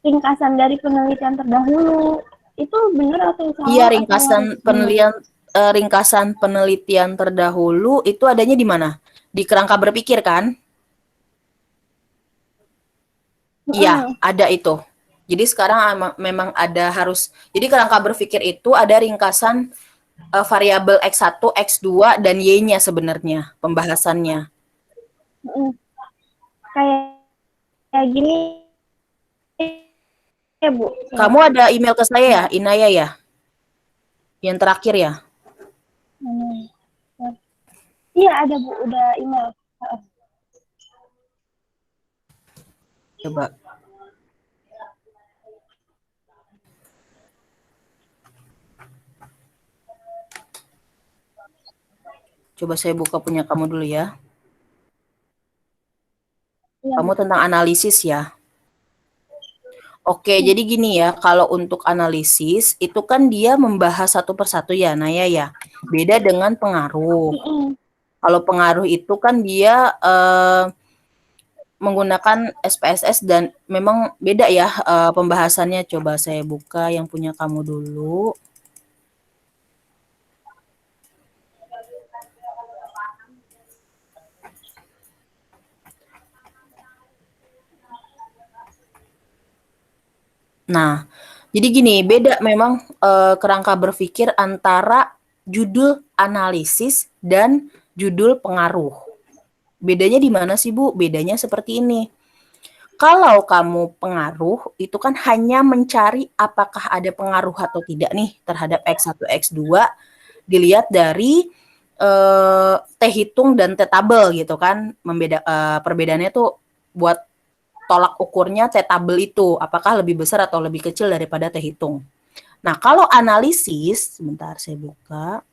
ringkasan dari penelitian terdahulu. Itu benar atau salah? Iya, ringkasan penelitian terdahulu itu adanya di mana? Di kerangka berpikir kan? Iya, ada itu. Jadi sekarang memang ada harus. Jadi kerangka berpikir itu ada ringkasan variabel X1, X2 dan Y-nya sebenarnya pembahasannya. Kayak gini ya, Bu. Kamu ada email ke saya ya, Inaya ya? Yang terakhir ya? Iya ada, Bu, udah email. Coba. Coba saya buka punya kamu dulu ya. Kamu tentang analisis ya. Oke, jadi gini ya, kalau untuk analisis itu kan dia membahas satu persatu ya, Naya ya. Beda dengan pengaruh. Kalau pengaruh itu kan dia menggunakan SPSS dan memang beda ya pembahasannya. Coba saya buka yang punya kamu dulu. Nah, jadi gini, beda memang kerangka berpikir antara judul analisis dan judul pengaruh. Bedanya di mana sih, Bu? Bedanya seperti ini. Kalau kamu pengaruh, itu kan hanya mencari apakah ada pengaruh atau tidak nih terhadap X1, X2, dilihat dari T hitung dan T tabel gitu kan. Perbedaannya tuh buat tolak ukurnya T tabel itu, apakah lebih besar atau lebih kecil daripada T hitung. Nah, kalau analisis, sebentar saya buka.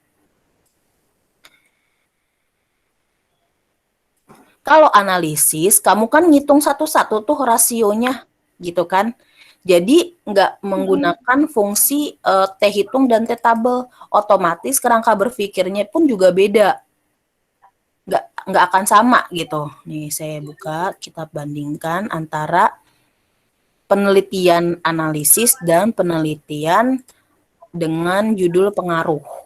Kalau analisis, kamu kan ngitung satu-satu tuh rasionya, gitu kan. Jadi nggak menggunakan fungsi T hitung dan T tabel. Otomatis kerangka berpikirnya pun juga beda. Nggak akan sama gitu. Nih saya buka, kita bandingkan antara penelitian analisis dan penelitian dengan judul pengaruh.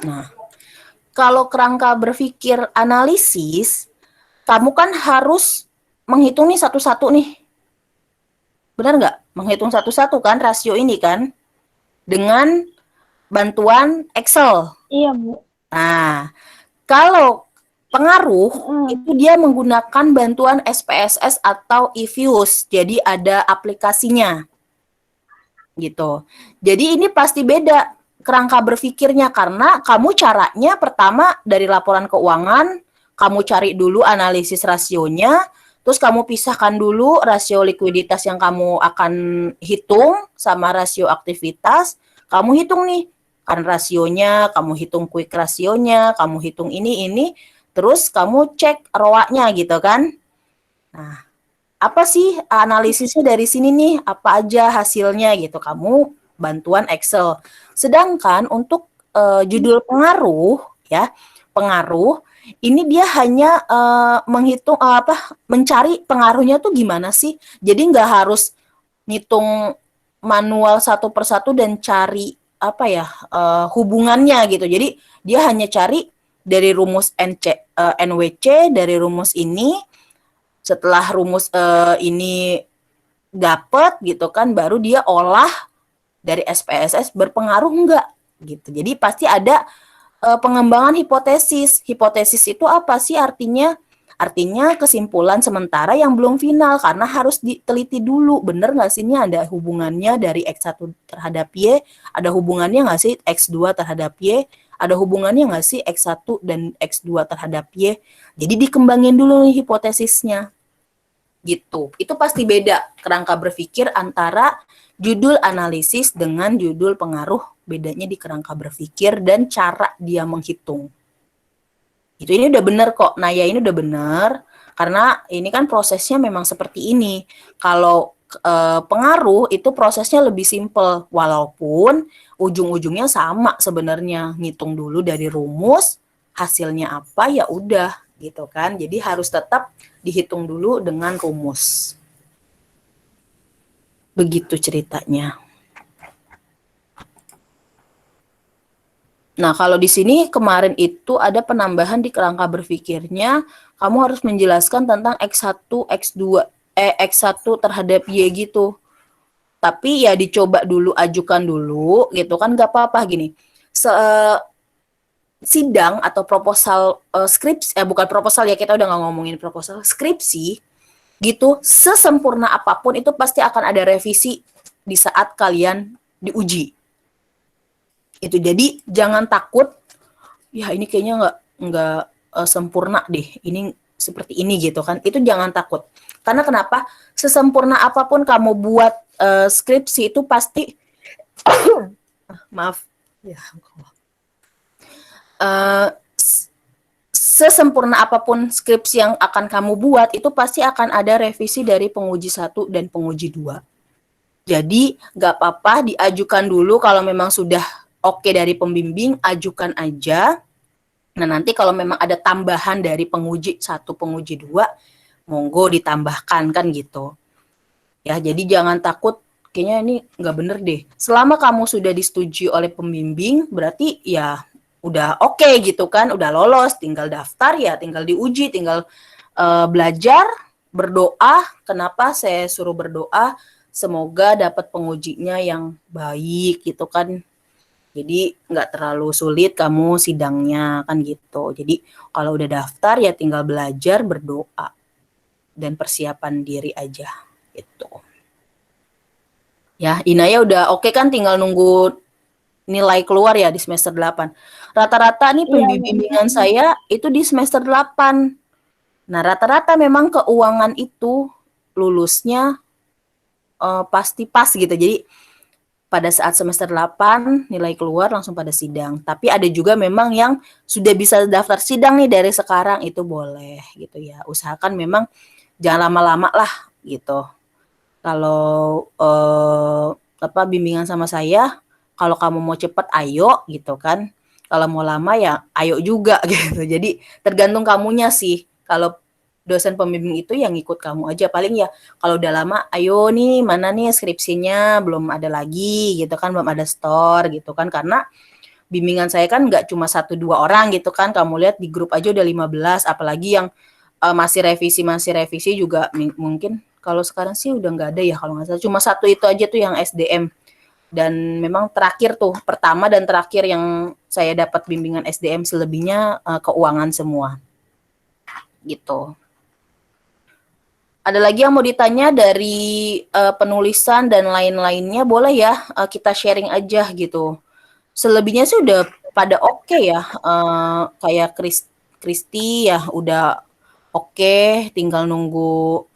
Nah, kalau kerangka berpikir analisis, kamu kan harus menghitung nih satu-satu nih. Benar nggak? Menghitung satu-satu kan rasio ini kan? Dengan bantuan Excel. Iya, Bu. Nah, kalau pengaruh itu dia menggunakan bantuan SPSS atau eViews. Jadi ada aplikasinya. Gitu. Jadi ini pasti beda kerangka berpikirnya karena kamu caranya pertama dari laporan keuangan, kamu cari dulu analisis rasionya, terus kamu pisahkan dulu rasio likuiditas yang kamu akan hitung sama rasio aktivitas, kamu hitung nih kan rasionya, kamu hitung quick rasionya, kamu hitung ini, terus kamu cek ROA-nya gitu kan. Nah, apa sih analisisnya dari sini nih, apa aja hasilnya gitu, kamu bantuan Excel. Sedangkan untuk judul pengaruh ya, pengaruh ini dia hanya menghitung mencari pengaruhnya tuh gimana sih. Jadi nggak harus ngitung manual satu persatu dan cari apa ya hubungannya gitu. Jadi dia hanya cari dari rumus NWC, dari rumus ini. Setelah rumus ini dapat gitu kan, baru dia olah dari SPSS berpengaruh enggak gitu. Jadi pasti ada pengembangan hipotesis. Hipotesis itu apa sih artinya? Artinya kesimpulan sementara yang belum final karena harus diteliti dulu. Bener nggak sih ini ada hubungannya dari X1 terhadap Y? Ada hubungannya nggak sih X2 terhadap Y? Ada hubungannya nggak sih X1 dan X2 terhadap Y? Jadi dikembangin dulu nih hipotesisnya. Gitu. Itu pasti beda kerangka berpikir antara judul analisis dengan judul pengaruh, bedanya di kerangka berpikir dan cara dia menghitung. Itu ini udah benar kok. Nah, ya ini udah benar karena ini kan prosesnya memang seperti ini. Kalau pengaruh itu prosesnya lebih simpel walaupun ujung-ujungnya sama sebenarnya. Ngitung dulu dari rumus, hasilnya apa ya udah gitu kan. Jadi harus tetap dihitung dulu dengan rumus. Begitu ceritanya. Nah, kalau di sini kemarin itu ada penambahan di kerangka berpikirnya, kamu harus menjelaskan tentang X1, X2, X1 terhadap Y gitu. Tapi ya dicoba dulu, ajukan dulu gitu kan, nggak apa-apa gini. Sidang atau proposal skripsi, bukan proposal ya, kita udah nggak ngomongin proposal, skripsi gitu, sesempurna apapun itu pasti akan ada revisi di saat kalian diuji. Itu jadi jangan takut, ya ini kayaknya nggak sempurna deh, ini seperti ini gitu kan, itu jangan takut. Karena kenapa? Sesempurna apapun kamu buat skripsi itu pasti, maaf, ya sesempurna apapun skripsi yang akan kamu buat, itu pasti akan ada revisi dari penguji 1 dan penguji 2. Jadi, nggak apa-apa diajukan dulu kalau memang sudah oke dari pembimbing, ajukan aja. Nah, nanti kalau memang ada tambahan dari penguji 1, penguji 2, monggo ditambahkan kan gitu. Ya, jadi jangan takut, kayaknya ini nggak bener deh. Selama kamu sudah disetujui oleh pembimbing, berarti ya udah oke gitu kan, udah lolos, tinggal daftar ya, tinggal diuji, tinggal belajar, berdoa. Kenapa saya suruh berdoa? Semoga dapat pengujinya yang baik gitu kan. Jadi nggak terlalu sulit kamu sidangnya kan gitu. Jadi kalau udah daftar ya tinggal belajar, berdoa, dan persiapan diri aja gitu. Ya, Inaya udah oke kan, tinggal nunggu nilai keluar ya di semester 8. Rata-rata nih Iya, pembimbingan saya itu di semester 8. Nah, rata-rata memang keuangan itu lulusnya pasti pas gitu. Jadi pada saat semester 8 nilai keluar langsung pada sidang. Tapi ada juga memang yang sudah bisa daftar sidang nih dari sekarang, itu boleh gitu ya. Usahakan memang jangan lama-lama lah gitu. Kalau bimbingan sama saya, kalau kamu mau cepet ayo gitu kan. Kalau mau lama ya ayo juga gitu. Jadi tergantung kamunya sih. Kalau dosen pembimbing itu yang ikut kamu aja, paling ya kalau udah lama ayo nih mana nih skripsinya, belum ada lagi gitu kan, belum ada store gitu kan, karena bimbingan saya kan nggak cuma 1-2 orang gitu kan, kamu lihat di grup aja udah 15, apalagi yang masih revisi juga mungkin kalau sekarang sih udah nggak ada ya, kalau nggak salah cuma satu itu aja tuh yang SDM. Dan memang terakhir tuh, pertama dan terakhir yang saya dapat bimbingan SDM, selebihnya keuangan semua gitu. Ada lagi yang mau ditanya dari penulisan dan lain-lainnya, boleh ya kita sharing aja gitu. Selebihnya sih udah pada oke ya, kayak Kristi ya udah oke, tinggal nunggu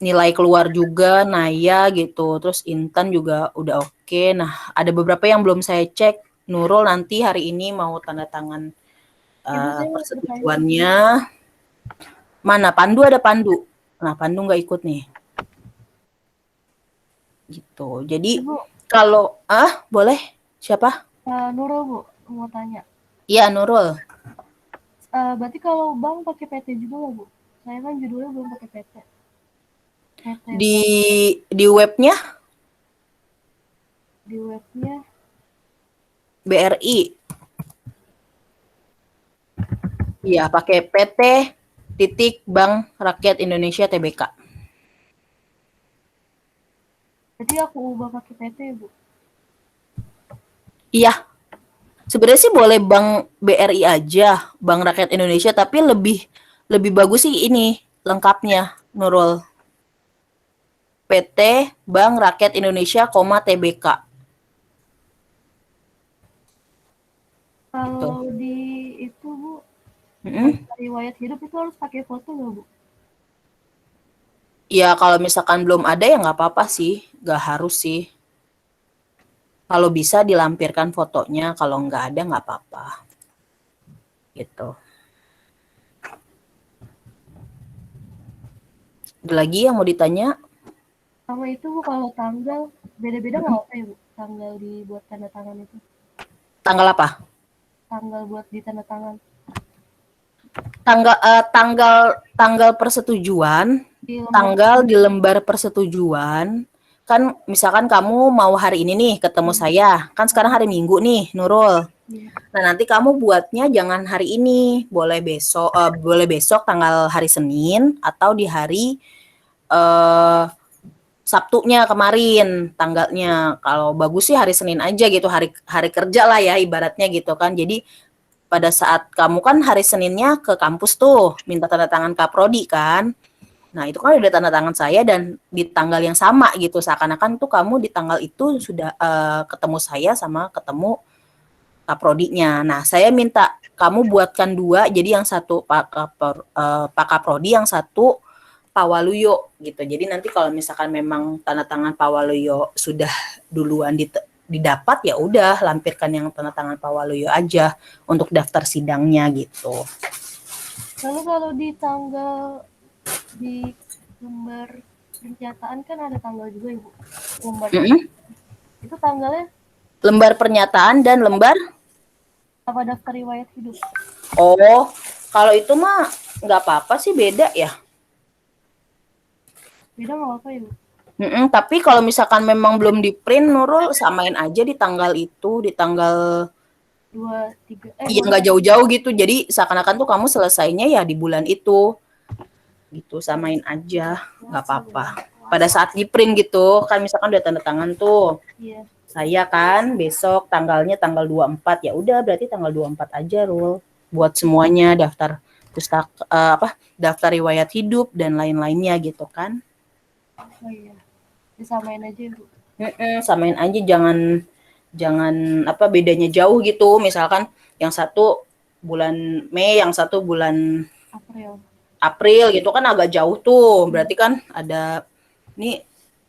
nilai keluar juga, Naya gitu, terus Intan juga udah oke. Nah, ada beberapa yang belum saya cek. Nurul nanti hari ini mau tanda tangan Ibu saya mau bertanya. persetujuannya. Mana Pandu, ada Pandu. Nah, Pandu nggak ikut nih. Gitu. Jadi Ibu, kalau boleh siapa? Nurul Bu, mau tanya. Iya, Nurul. Berarti kalau bank pakai PT juga nggak Bu? Saya kan judulnya belum pakai PT. Di webnya Di webnya BRI. Iya, pakai PT titik Bank Rakyat Indonesia TBK. berarti aku ubah pakai PT ya Bu? Iya. Sebenarnya sih boleh Bank BRI aja, Bank Rakyat Indonesia, tapi lebih bagus sih ini lengkapnya, Nurul. PT Bank Rakyat Indonesia, TBK. Kalau di itu Bu, riwayat hidup itu harus pakai foto nggak Bu? Ya kalau misalkan belum ada ya nggak apa-apa sih, nggak harus sih. Kalau bisa dilampirkan fotonya, kalau nggak ada nggak apa-apa. Gitu. Ada lagi yang mau ditanya? Sama itu Bu, kalau tanggal beda-beda nggak apa ya Bu? Tanggal dibuat tanda tangan itu? Tanggal apa? Tanggal buat di tanda tangan. Tanggal persetujuan, tanggal di lembar persetujuan. Kan misalkan kamu mau hari ini nih ketemu saya, kan sekarang hari Minggu nih, Nurul. Nah, nanti kamu buatnya jangan hari ini, boleh besok tanggal hari Senin, atau di hari Sabtunya kemarin tanggalnya. Kalau bagus sih hari Senin aja gitu, hari kerja lah ya ibaratnya gitu kan. Jadi pada saat kamu kan hari Seninnya ke kampus tuh minta tanda tangan Kaprodi kan. Nah, itu kan udah tanda tangan saya dan di tanggal yang sama gitu. Seakan-akan tuh kamu di tanggal itu sudah ketemu saya sama ketemu Kaprodinya. Nah, saya minta kamu buatkan 2, jadi yang satu Pak Kaprodi, yang satu Pak Waluyo gitu. Jadi nanti kalau misalkan memang tanda tangan Pak Waluyo sudah duluan didapat, ya udah lampirkan yang tanda tangan Pak Waluyo aja untuk daftar sidangnya gitu. Lalu kalau di tanggal di lembar pernyataan kan ada tanggal juga Ibu. Lembar itu tanggalnya lembar pernyataan dan lembar apa daftar riwayat hidup? Oh, kalau itu mah nggak apa-apa sih, beda ya. Beda nggak apa Ibu? Tapi kalau misalkan memang belum di-print, Nurul samain aja di tanggal itu, di tanggal 2, 3, iya nggak jauh-jauh gitu. Jadi seakan-akan tuh kamu selesainya ya di bulan itu. Gitu, samain aja, nggak apa-apa. Pada saat di-print gitu, kan misalkan udah tanda tangan tuh. Iya. Saya kan besok tanggalnya tanggal 24, ya udah berarti tanggal 24 aja, Rul. Buat semuanya daftar daftar riwayat hidup dan lain-lainnya gitu kan. Oh iya. Disamain aja, Bu. Samain aja, jangan bedanya jauh gitu. Misalkan yang satu bulan Mei, yang satu bulan April gitu kan agak jauh tuh. Berarti kan ada ini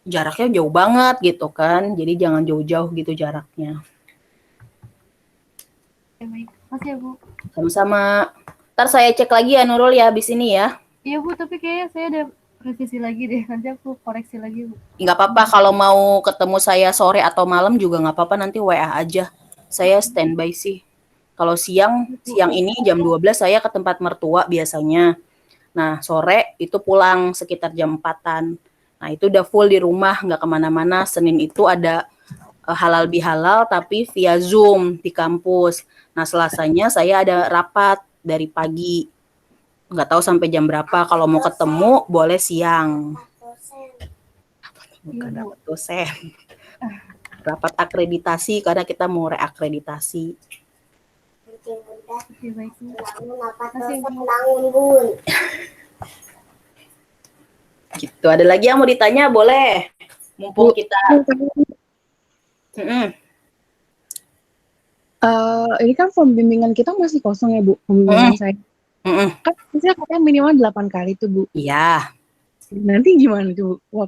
jaraknya jauh banget gitu kan. Jadi jangan jauh-jauh gitu jaraknya. Ya, baik. Makasih ya, Bu. Sama-sama. Ntar saya cek lagi ya Nurul ya habis ini ya. Iya, Bu, tapi kayaknya saya ada revisi lagi deh. Nanti aku koreksi lagi, Bu. Nggak apa-apa, kalau mau ketemu saya sore atau malam juga nggak apa-apa, nanti WA aja. Saya standby sih. Kalau siang ini jam 12 saya ke tempat mertua biasanya. Nah, sore itu pulang sekitar jam 4-an. Nah, itu udah full di rumah, nggak kemana-mana. Senin itu ada halal bihalal tapi via Zoom di kampus. Nah, Selasanya saya ada rapat dari pagi. Nggak tahu sampai jam berapa. Kalau mau ketemu boleh siang. Bukan rapat dosen. Rapat akreditasi karena kita mau reakreditasi. Oke, baik, Bu. Makasih, Bu. Gitu. Ada lagi yang mau ditanya boleh. Mumpung kita. Ini kan form bimbingan kita masih kosong ya, Bu. Form bimbingan saya. Kan saya katanya minimal 8 kali tuh, Bu. Iya. Nanti gimana tuh, Bu?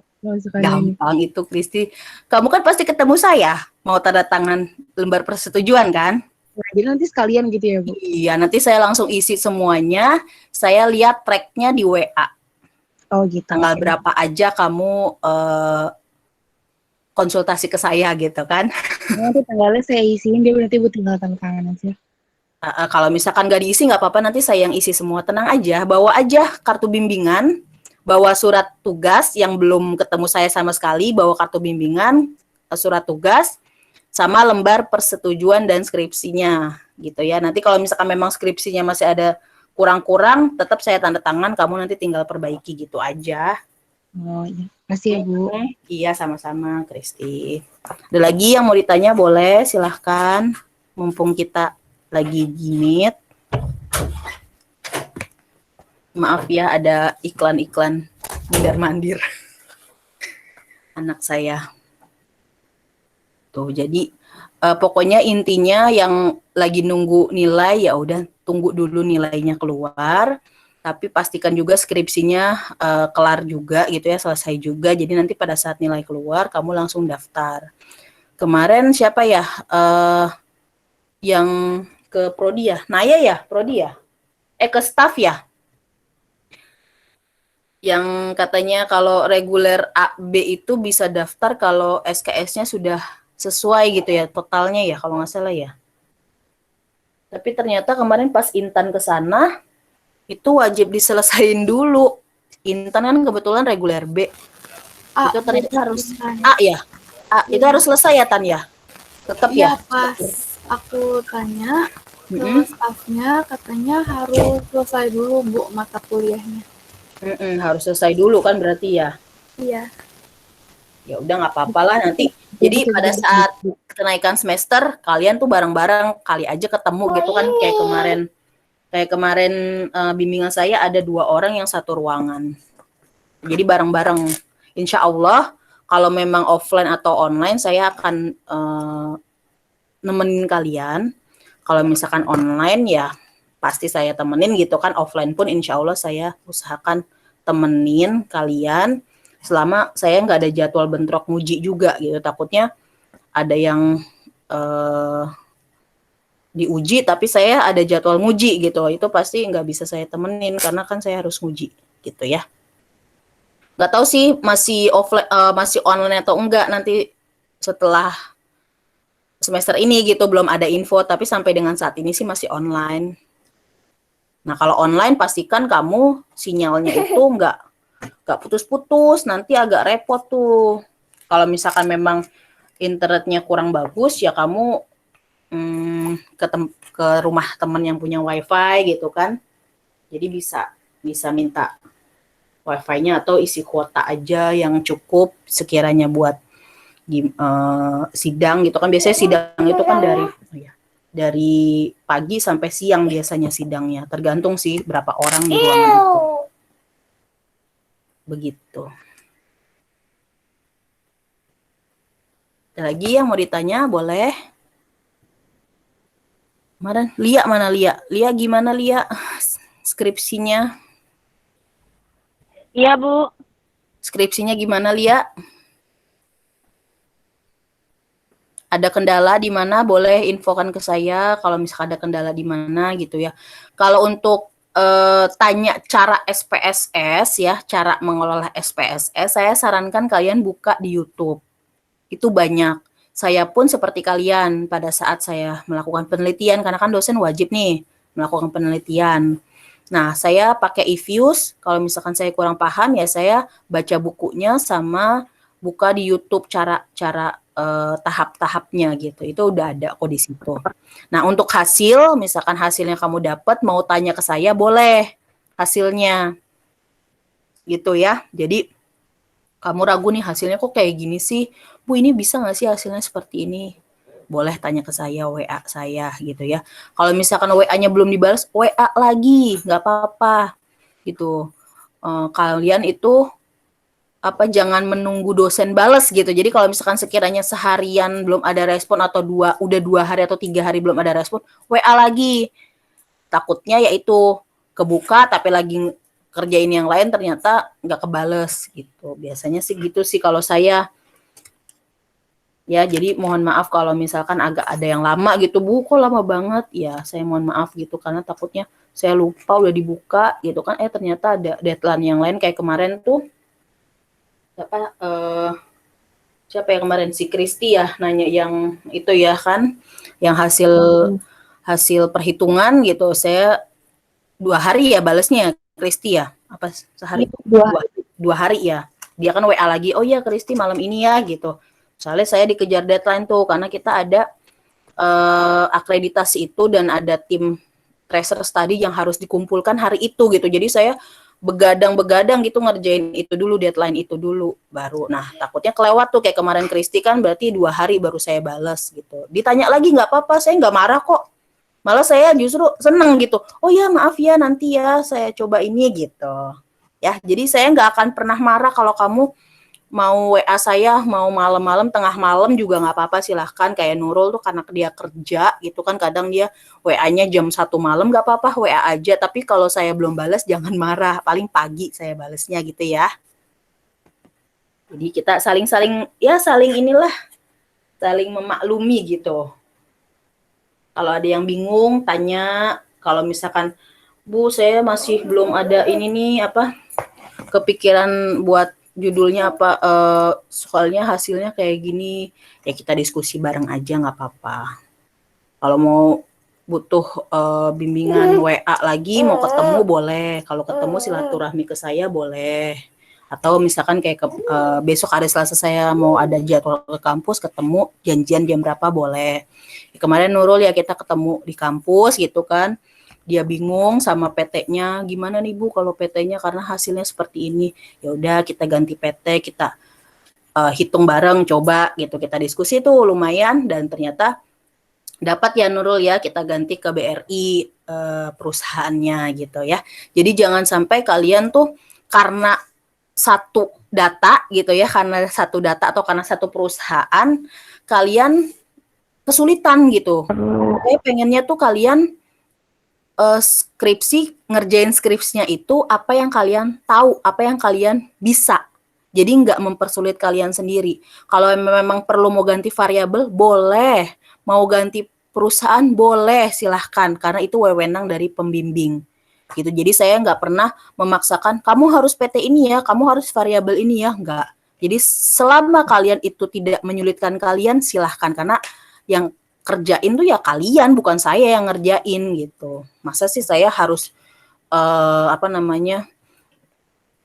Gampang itu, Kristi. Kamu kan pasti ketemu saya. Mau tanda tangan lembar persetujuan kan? Nah, jadi nanti sekalian gitu ya, Bu? Iya, nanti saya langsung isi semuanya. Saya lihat tracknya di WA. Oh gitu. Tanggal berapa aja kamu konsultasi ke saya gitu kan? Nanti tanggalnya saya isiin, dia nanti Bu tinggal tanda tangan aja. Kalau misalkan nggak diisi nggak apa-apa, nanti saya yang isi semua. Tenang aja, bawa aja kartu bimbingan, bawa surat tugas yang belum ketemu saya sama sekali, bawa kartu bimbingan, surat tugas, sama lembar persetujuan dan skripsinya gitu ya. Nanti kalau misalkan memang skripsinya masih ada kurang-kurang, tetap saya tanda tangan, kamu nanti tinggal perbaiki gitu aja. Oh iya, makasih ya Bu. Iya, sama-sama Kristi. Ada lagi yang mau ditanya boleh, silahkan. Mumpung kita lagi gimit. Maaf ya, ada iklan-iklan mondar-mandir. Anak saya. Tuh, jadi pokoknya intinya yang lagi nunggu nilai ya udah tunggu dulu nilainya keluar, tapi pastikan juga skripsinya kelar juga gitu ya, selesai juga. Jadi nanti pada saat nilai keluar kamu langsung daftar. Kemarin siapa ya yang ke prodi ya? Naya ya, prodi ya? Ke staff ya? Yang katanya kalau reguler A, B itu bisa daftar kalau SKS-nya sudah sesuai gitu ya, totalnya ya kalau nggak salah ya. Tapi ternyata kemarin pas Intan ke sana itu wajib diselesain dulu. Intan kan kebetulan reguler B. Itu ternyata harus A ya. A itu harus selesai ya Tan ya. Tetap ya. Pas aku tanya ke staffnya katanya harus selesai dulu Bu mata kuliahnya. Harus selesai dulu kan berarti ya. Iya. Ya udah nggak apa-apa lah nanti. Jadi pada saat kenaikan semester kalian tuh bareng-bareng kali aja ketemu gitu kan, kayak kemarin bimbingan saya ada 2 orang yang satu ruangan. Jadi bareng-bareng. Insya Allah kalau memang offline atau online saya akan nemenin kalian. Kalau misalkan online ya pasti saya temenin gitu kan, offline pun insya Allah saya usahakan temenin kalian selama saya nggak ada jadwal bentrok nguji juga gitu. Takutnya ada yang diuji tapi saya ada jadwal nguji gitu, itu pasti nggak bisa saya temenin karena kan saya harus nguji gitu ya. Nggak tahu sih masih offline masih online atau enggak nanti setelah semester ini gitu, belum ada info, tapi sampai dengan saat ini sih masih online. Nah kalau online pastikan kamu sinyalnya itu nggak nggak putus-putus, nanti agak repot tuh. Kalau misalkan memang internetnya kurang bagus, ya kamu ke rumah teman yang punya wifi gitu kan. Jadi bisa minta wifi-nya atau isi kuota aja yang cukup sekiranya buat sidang gitu kan. Biasanya sidang itu kan dari pagi sampai siang biasanya sidangnya. Tergantung sih berapa orang di ruangan itu. Begitu. Ada lagi yang mau ditanya? Boleh. Mana Lia? Lia gimana Lia? Skripsinya? Iya, Bu. Skripsinya gimana Lia? Ada kendala di mana? Boleh infokan ke saya kalau misalkan ada kendala di mana gitu ya. Kalau untuk tanya cara SPSS ya, cara mengelola SPSS, saya sarankan kalian buka di YouTube. Itu banyak. Saya pun seperti kalian pada saat saya melakukan penelitian, karena kan dosen wajib nih melakukan penelitian. Nah, saya pakai eViews, kalau misalkan saya kurang paham ya saya baca bukunya sama buka di YouTube cara-cara tahap-tahapnya gitu. Itu udah ada kok di situ. Nah, untuk hasil, misalkan hasilnya kamu dapat, mau tanya ke saya boleh hasilnya. Gitu ya. Jadi kamu ragu nih hasilnya kok kayak gini sih. Bu, ini bisa nggak sih hasilnya seperti ini? Boleh tanya ke saya, WA saya gitu ya. Kalau misalkan WA-nya belum dibalas, WA lagi, nggak apa-apa gitu. Kalian itu jangan menunggu dosen balas gitu. Jadi kalau misalkan sekiranya seharian belum ada respon atau udah 2 hari atau 3 hari belum ada respon, WA lagi. Takutnya yaitu kebuka tapi lagi kerjain yang lain ternyata nggak kebales gitu. Biasanya sih gitu sih kalau saya. Ya, jadi mohon maaf kalau misalkan agak ada yang lama gitu, Bu, kok lama banget? Ya, saya mohon maaf gitu karena takutnya saya lupa udah dibuka gitu kan. Ternyata ada deadline yang lain kayak kemarin tuh siapa yang kemarin si Kristi ya nanya yang itu ya kan, yang hasil perhitungan gitu. Saya 2 hari ya balesnya Kristi ya, apa sehari? 2 hari ya. Dia kan WA lagi, oh ya Kristi malam ini ya gitu. Soalnya saya dikejar deadline tuh karena kita ada akreditasi itu dan ada tim tracer study yang harus dikumpulkan hari itu gitu. Jadi saya begadang gitu ngerjain itu dulu, deadline itu dulu baru. Nah, takutnya kelewat tuh kayak kemarin Kristi kan berarti 2 hari baru saya balas gitu. Ditanya lagi nggak apa-apa, saya nggak marah kok. Malah saya justru seneng gitu. Oh ya maaf ya nanti ya saya coba ini gitu. Ya, jadi saya nggak akan pernah marah kalau kamu mau WA saya, mau malam-malam, tengah malam juga nggak apa-apa, silahkan. Kayak Nurul tuh karena dia kerja gitu kan, kadang dia WA-nya jam 1 malam nggak apa-apa, WA aja. Tapi kalau saya belum balas jangan marah, paling pagi saya balesnya gitu ya. Jadi kita saling inilah, saling memaklumi gitu. Kalau ada yang bingung, tanya. Kalau misalkan, Bu, saya masih belum ada ini nih, kepikiran buat judulnya apa, soalnya hasilnya kayak gini, ya kita diskusi bareng aja nggak apa-apa. Kalau mau butuh bimbingan WA lagi, mau ketemu boleh. Kalau ketemu silaturahmi ke saya boleh. Atau misalkan kayak besok hari Selasa saya mau ada jadwal ke kampus, ketemu janjian jam berapa boleh. Kemarin Nurul ya kita ketemu di kampus gitu kan. Dia bingung sama PT-nya, gimana nih Bu kalau PT-nya karena hasilnya seperti ini. Ya udah kita ganti PT, kita hitung bareng coba gitu. Kita diskusi tuh lumayan dan ternyata dapat ya Nurul ya, kita ganti ke BRI perusahaannya gitu ya. Jadi jangan sampai kalian tuh karena satu data gitu ya, karena satu data atau karena satu perusahaan kalian kesulitan gitu. Saya pengennya tuh kalian ngerjain skripsinya itu apa yang kalian tahu, apa yang kalian bisa. Jadi nggak mempersulit kalian sendiri. Kalau memang perlu mau ganti variabel, boleh. Mau ganti perusahaan, boleh, silahkan. Karena itu wewenang dari pembimbing. Gitu. Jadi saya nggak pernah memaksakan, kamu harus PT ini ya, kamu harus variabel ini ya, nggak. Jadi selama kalian itu tidak menyulitkan kalian, silahkan. Karena yang kerjain tuh ya kalian, bukan saya yang ngerjain gitu. Masa sih saya harus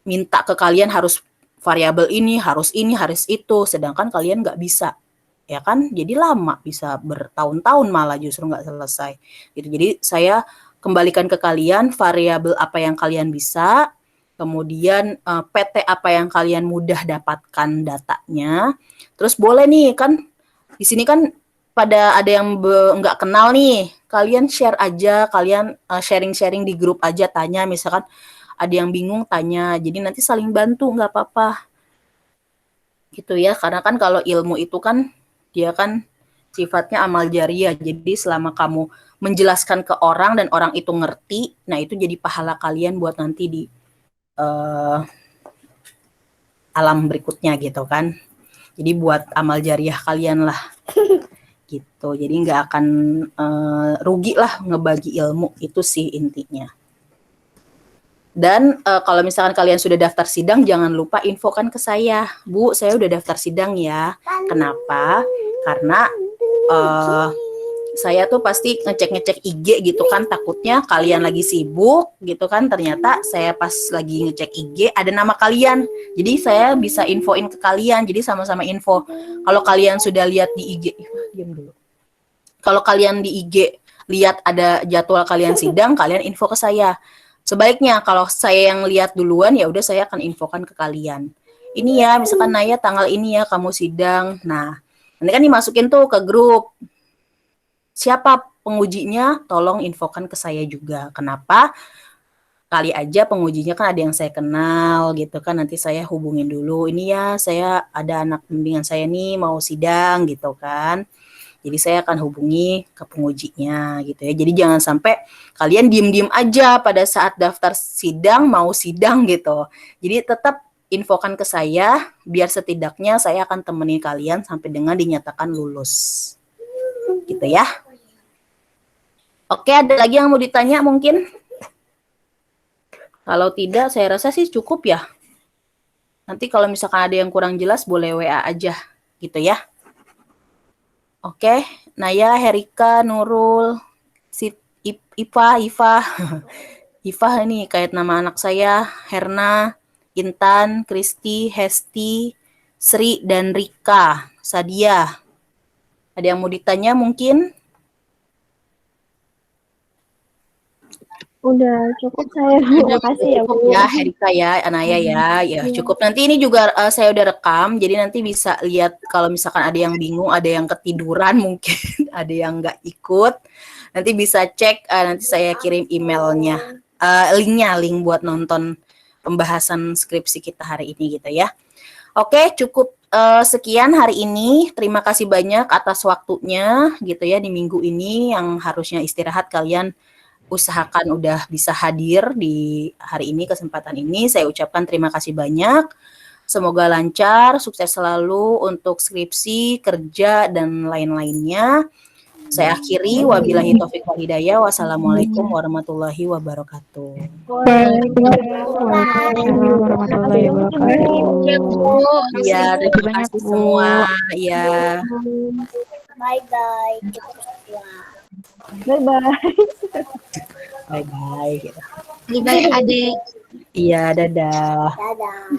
minta ke kalian harus variabel ini, harus itu, sedangkan kalian nggak bisa, ya kan? Jadi lama, bisa bertahun-tahun malah justru nggak selesai. Gitu. Jadi saya kembalikan ke kalian variabel apa yang kalian bisa, kemudian PT apa yang kalian mudah dapatkan datanya. Terus boleh nih kan, di sini kan pada ada yang nggak kenal nih, kalian share aja, kalian sharing-sharing di grup aja, tanya misalkan ada yang bingung tanya, jadi nanti saling bantu nggak apa-apa gitu ya, karena kan kalau ilmu itu kan dia kan sifatnya amal jariah, jadi selama kamu menjelaskan ke orang dan orang itu ngerti, nah itu jadi pahala kalian buat nanti di alam berikutnya gitu kan, jadi buat amal jariah kalian lah gitu, jadi nggak akan rugi lah ngebagi ilmu, itu sih intinya. Dan kalau misalkan kalian sudah daftar sidang, jangan lupa infokan ke saya, Bu, saya udah daftar sidang ya. Kenapa? Karena saya tuh pasti ngecek-ngecek IG gitu kan, takutnya kalian lagi sibuk gitu kan, ternyata saya pas lagi ngecek IG ada nama kalian, jadi saya bisa infoin ke kalian, jadi sama-sama info. Kalau kalian sudah lihat di IG, diam dulu. Kalau kalian di IG lihat ada jadwal kalian sidang, kalian info ke saya. Sebaliknya kalau saya yang lihat duluan, ya udah saya akan infokan ke kalian. Ini ya, misalkan Naya tanggal ini ya kamu sidang. Nah, nanti kan dimasukin tuh ke grup. Siapa pengujinya? Tolong infokan ke saya juga. Kenapa? Kali aja pengujinya kan ada yang saya kenal gitu kan. Nanti saya hubungin dulu. Ini ya, saya ada anak bimbingan saya nih mau sidang gitu kan. Jadi saya akan hubungi ke pengujinya gitu ya. Jadi jangan sampai kalian diem-diem aja pada saat daftar sidang, mau sidang gitu. Jadi tetap infokan ke saya, biar setidaknya saya akan temenin kalian sampai dengan dinyatakan lulus. Gitu ya. Oke, ada lagi yang mau ditanya mungkin? Kalau tidak, saya rasa sih cukup ya. Nanti kalau misalkan ada yang kurang jelas, boleh WA aja gitu ya. Oke, Naya, Herika, Nurul, Iva, Iva ini kayak nama anak saya, Herna, Intan, Kristi, Hesti, Sri, dan Rika, Sadia. Ada yang mau ditanya mungkin? Udah cukup saya, terima kasih ya Bu. Ya, Herika ya, Anaya ya cukup. Nanti ini juga saya udah rekam, jadi nanti bisa lihat kalau misalkan ada yang bingung, ada yang ketiduran mungkin, ada yang nggak ikut, nanti bisa cek, nanti saya kirim emailnya, link buat nonton pembahasan skripsi kita hari ini gitu ya. Oke, cukup sekian hari ini. Terima kasih banyak atas waktunya gitu ya di minggu ini yang harusnya istirahat, kalian usahakan udah bisa hadir di hari ini, kesempatan ini. Saya ucapkan terima kasih banyak. Semoga lancar, sukses selalu untuk skripsi, kerja, dan lain-lainnya. Saya akhiri, wabillahi taufiq wal hidayah. Wassalamualaikum warahmatullahi wabarakatuh. Waalaikumsalam warahmatullahi wabarakatuh. Iya, terima kasih semua. Iya. Bye-bye. Bye-bye. Bye-bye. Bye-bye, adik. Iya, dadah. Dadah.